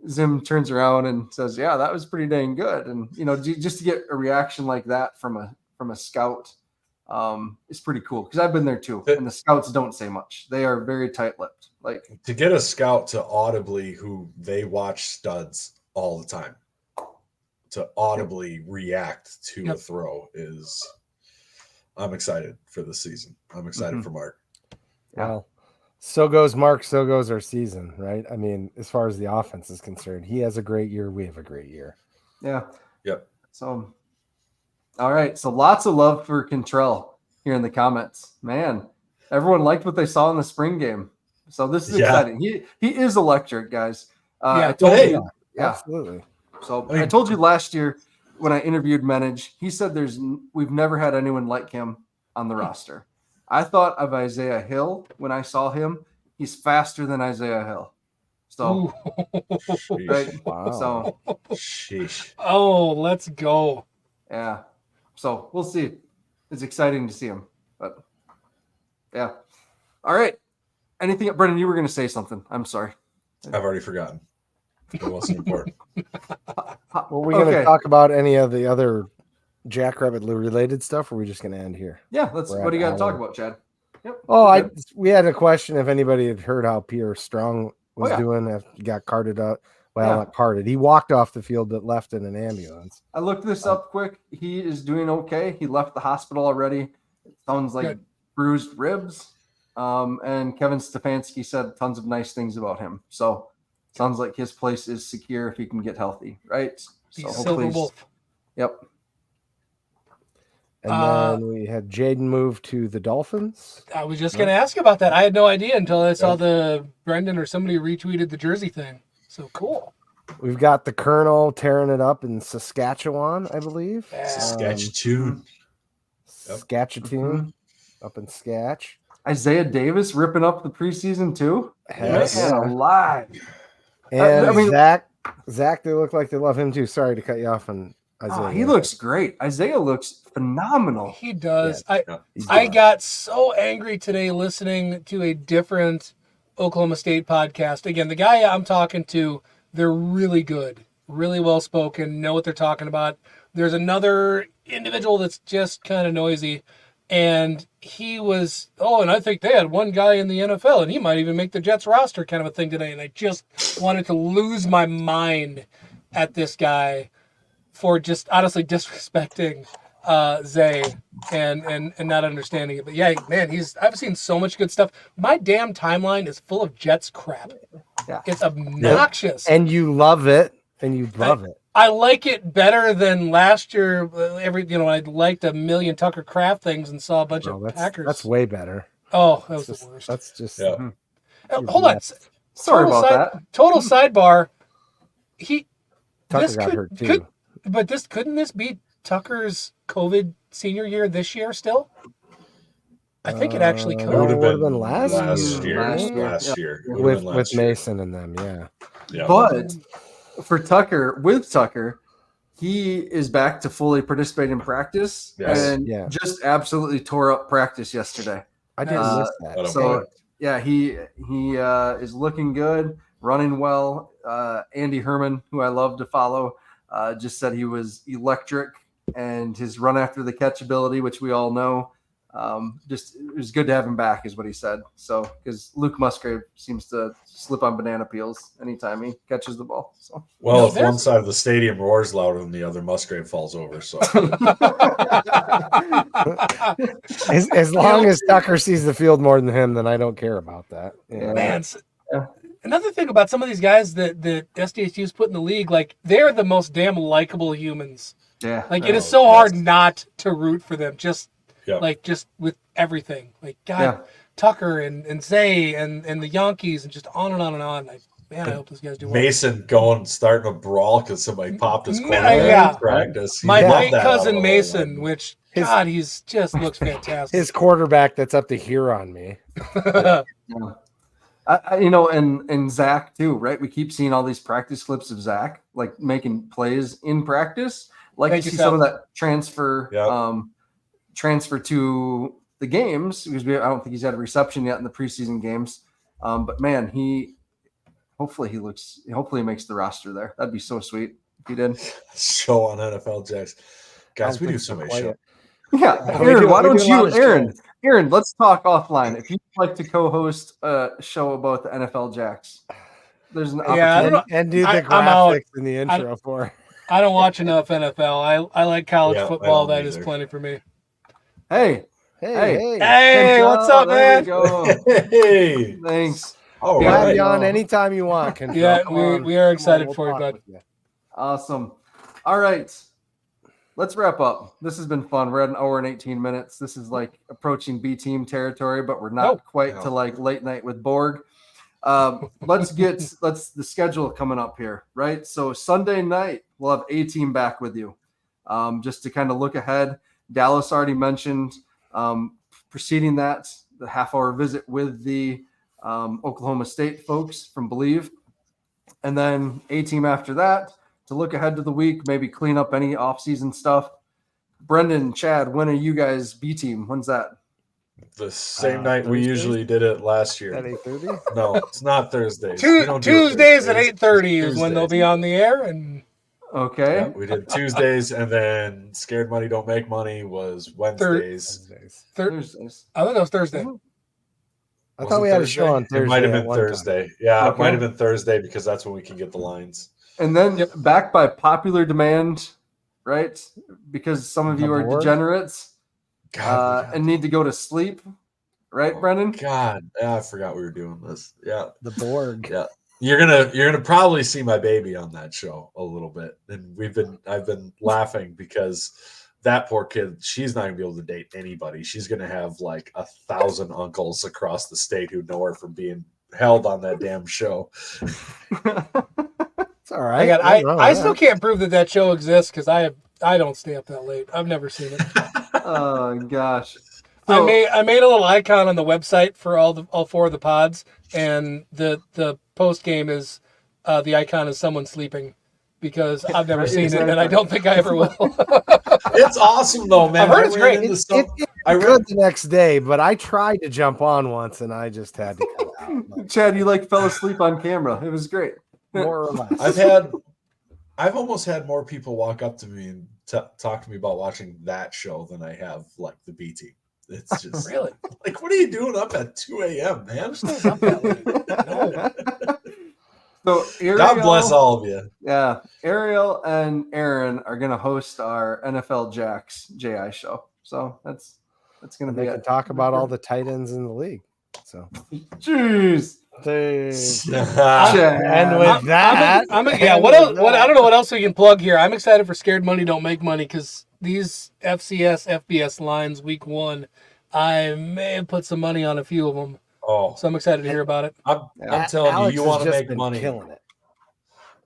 Zim turns around and says, yeah, that was pretty dang good. And, just to get a reaction like that from a scout is pretty cool, because I've been there too. And the scouts don't say much. They are very tight-lipped. Like, to get a scout to audibly, who they watch studs all the time, to audibly react to a throw is, I'm excited for the season. I'm excited for Mark. Well, so goes Mark, so goes our season, right? As far as the offense is concerned, he has a great year. We have a great year. Yeah. Yep. So, all right. So lots of love for Kentrell here in the comments. Man, everyone liked what they saw in the spring game. So this is exciting. He is electric, guys. I told you. Yeah, absolutely. So I told you last year when I interviewed Menage, he said we've never had anyone like him on the roster. I thought of Isaiah Hill when I saw him. He's faster than Isaiah Hill. So, right? Wow. So, sheesh. Oh, let's go. Yeah. So we'll see. It's exciting to see him. But yeah. All right. Anything, Brendan, you were going to say something. I'm sorry. I've already forgotten. It wasn't important. Were we going to talk about any of the other Jackrabbit related stuff, or are we just going to end here? Yeah. What do you got to talk about, Chad? Yep. Oh, we had a question if anybody had heard how Pierre Strong was doing after he got carted out. Well, not carted. He walked off the field but left in an ambulance. I looked this up quick. He is doing okay. He left the hospital already. It sounds like bruised ribs. And Kevin Stefanski said tons of nice things about him. So sounds like his place is secure if he can get healthy, right? So Silver Wolf. Yep. And then we had Jaden move to the Dolphins. I was just going to ask about that. I had no idea until I saw the Brendan or somebody retweeted the jersey thing. So cool. We've got the Colonel tearing it up in Saskatchewan, I believe. Saskatchewan. Saskatchewan up in Sketch. Isaiah Davis ripping up the preseason too. Yes. Man alive. And I mean- Zach, they look like they love him too. Sorry to cut you off on Isaiah. He looks great. Isaiah looks phenomenal. He does. Yeah. I got so angry today listening to a different Oklahoma State podcast. Again, the guy I'm talking to, they're really good, really well spoken, know what they're talking about. There's another individual that's just kind of noisy, and he was, and I think they had one guy in the NFL, and he might even make the Jets roster kind of a thing today. And I just wanted to lose my mind at this guy for just honestly disrespecting Zay and not understanding it. But yeah, man, I've seen so much good stuff. My damn timeline is full of Jets crap. Yeah. It's obnoxious. and you love it, and you love it. I like it better than last year. I liked a million Tucker Craft things and saw a bunch of Packers. That's way better. Oh, that was the worst. That's just Hold on. Sorry about that. Total sidebar. Tucker got hurt too. Couldn't this be Tucker's COVID senior year this year still? I think it actually could. It would have been last year. Last year. with Mason and them, yeah. But for Tucker, he is back to fully participate in practice and just absolutely tore up practice yesterday. I didn't miss that. So yeah, he is looking good, running well. Andy Herman, who I love to follow, just said he was electric, and his run after the catch ability, which we all know, just it was good to have him back, is what he said. So because Luke Musgrave seems to slip on banana peels anytime he catches the ball. So if one side of the stadium roars louder than the other, Musgrave falls over. So as long as Tucker sees the field more than him, then I don't care about that. Yeah. Man, another thing about some of these guys that SDSU's put in the league, like they're the most damn likable humans. Yeah, like it is so hard not to root for them. Just with everything, like God, Tucker and Zay and the Yankees and just on and on and on. Like, man, I hope those guys do well. Mason starting a brawl because somebody popped his corner in practice. My great cousin Mason, which he's just looks fantastic. His quarterback that's up to here on me. And Zach too, right? We keep seeing all these practice clips of Zach like making plays in practice. Like to see some of that transfer to the games, because I don't think he's had a reception yet in the preseason games. But man, hopefully he makes the roster there. That'd be so sweet if he did. Show on NFL Jacks. Guys, we do so many shows. Yeah, Aaron, why don't you, Aaron, let's talk offline. If you'd like to co-host a show about the NFL Jacks, there's an opportunity. And do the graphics in the intro for. I don't watch enough NFL. I like college football. That is plenty for me. Hey, what's up, man? Hey, thanks. Oh, have you on anytime you want. We are excited for you, bud. Awesome. All right, let's wrap up. This has been fun. We're at an hour and 18 minutes. This is like approaching B team territory, but we're not quite to like late night with Borg. Let's the schedule coming up here, right? So Sunday night we'll have A team back with you, just to kind of look ahead. Dallas already mentioned, preceding that, the half-hour visit with the Oklahoma State folks from Believe, and then A team after that to look ahead to the week, maybe clean up any off-season stuff. Brendan, Chad, when are you guys B team? When's that? The same night we usually did it last year. At 8:30? No, it's not Thursdays. Tuesdays at 8:30 is when they'll be on the air. And okay, yeah, we did Tuesdays, and then Scared Money Don't Make Money was Wednesdays. Thursdays. I thought it was Thursday. I thought we had a show on Thursday. It might have been Thursday. Yeah, okay. It might have been Thursday because that's when we can get the lines. And then back by popular demand, right? Because some of you are degenerates. And need to go to sleep, right, Brendan? God, I forgot we were doing this. Yeah, the Borg. Yeah, you're gonna probably see my baby on that show a little bit, and I've been laughing because that poor kid, she's not gonna be able to date anybody. She's gonna have like 1,000 uncles across the state who know her from being held on that damn show. It's all right. I still can't prove that show exists because I don't stay up that late. I've never seen it. Oh gosh! I made a little icon on the website for all four of the pods, and the post game is the icon is someone sleeping, because I've never seen it, and I don't think I ever will. It's awesome though, man. I've heard it's great. It's good the next day, but I tried to jump on once and I just had to cut out. Chad, you fell asleep on camera. It was great. More or less. I've almost had more people walk up to me and talk to me about watching that show than I have like the BT. It's just Really, like, what are you doing up at 2 a.m., man? So Ariel, God bless all of you. Yeah, Ariel and Aaron are going to host our NFL Jacks JI show. So that's going to be They can talk about all the tight ends in the league. So, jeez. And with that, what else? I don't know what else we can plug here. I'm excited for Scared Money Don't Make Money, because these FCS FBS lines week 1, I may have put some money on a few of them. Oh, so I'm excited to hear about it. I'm telling Alex you want to has make been money. killing it.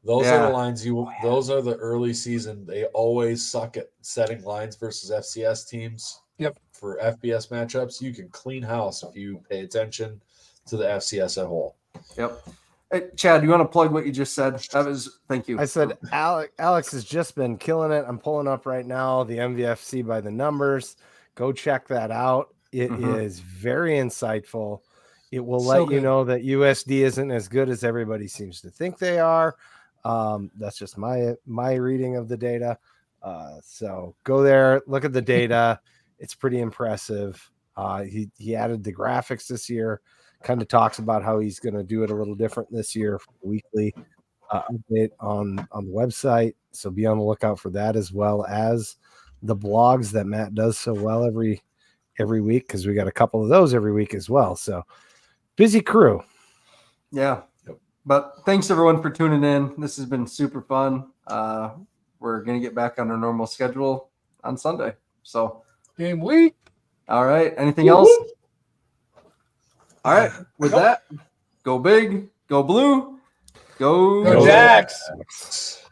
Those are the lines those are the early season. They always suck at setting lines versus FCS teams. Yep. For FBS matchups, you can clean house if you pay attention to the FCS as a whole. Yep. Hey, Chad, you want to plug what you just said? Thank you. I said Alex has just been killing it. I'm pulling up right now the MVFC by the numbers. Go check that out. It is very insightful. It will let you know that USD isn't as good as everybody seems to think they are. That's just my reading of the data. So go there, look at the data. It's pretty impressive. He added the graphics this year. Kind of talks about how he's going to do it a little different this year, weekly update on the website. So be on the lookout for that, as well as the blogs that Matt does so well every week, because we got a couple of those every week as well. So busy crew. Yeah. But thanks everyone for tuning in. This has been super fun. We're going to get back on our normal schedule on Sunday. So game week. All right. Anything else? All right. With that, go big, go blue, go Jacks.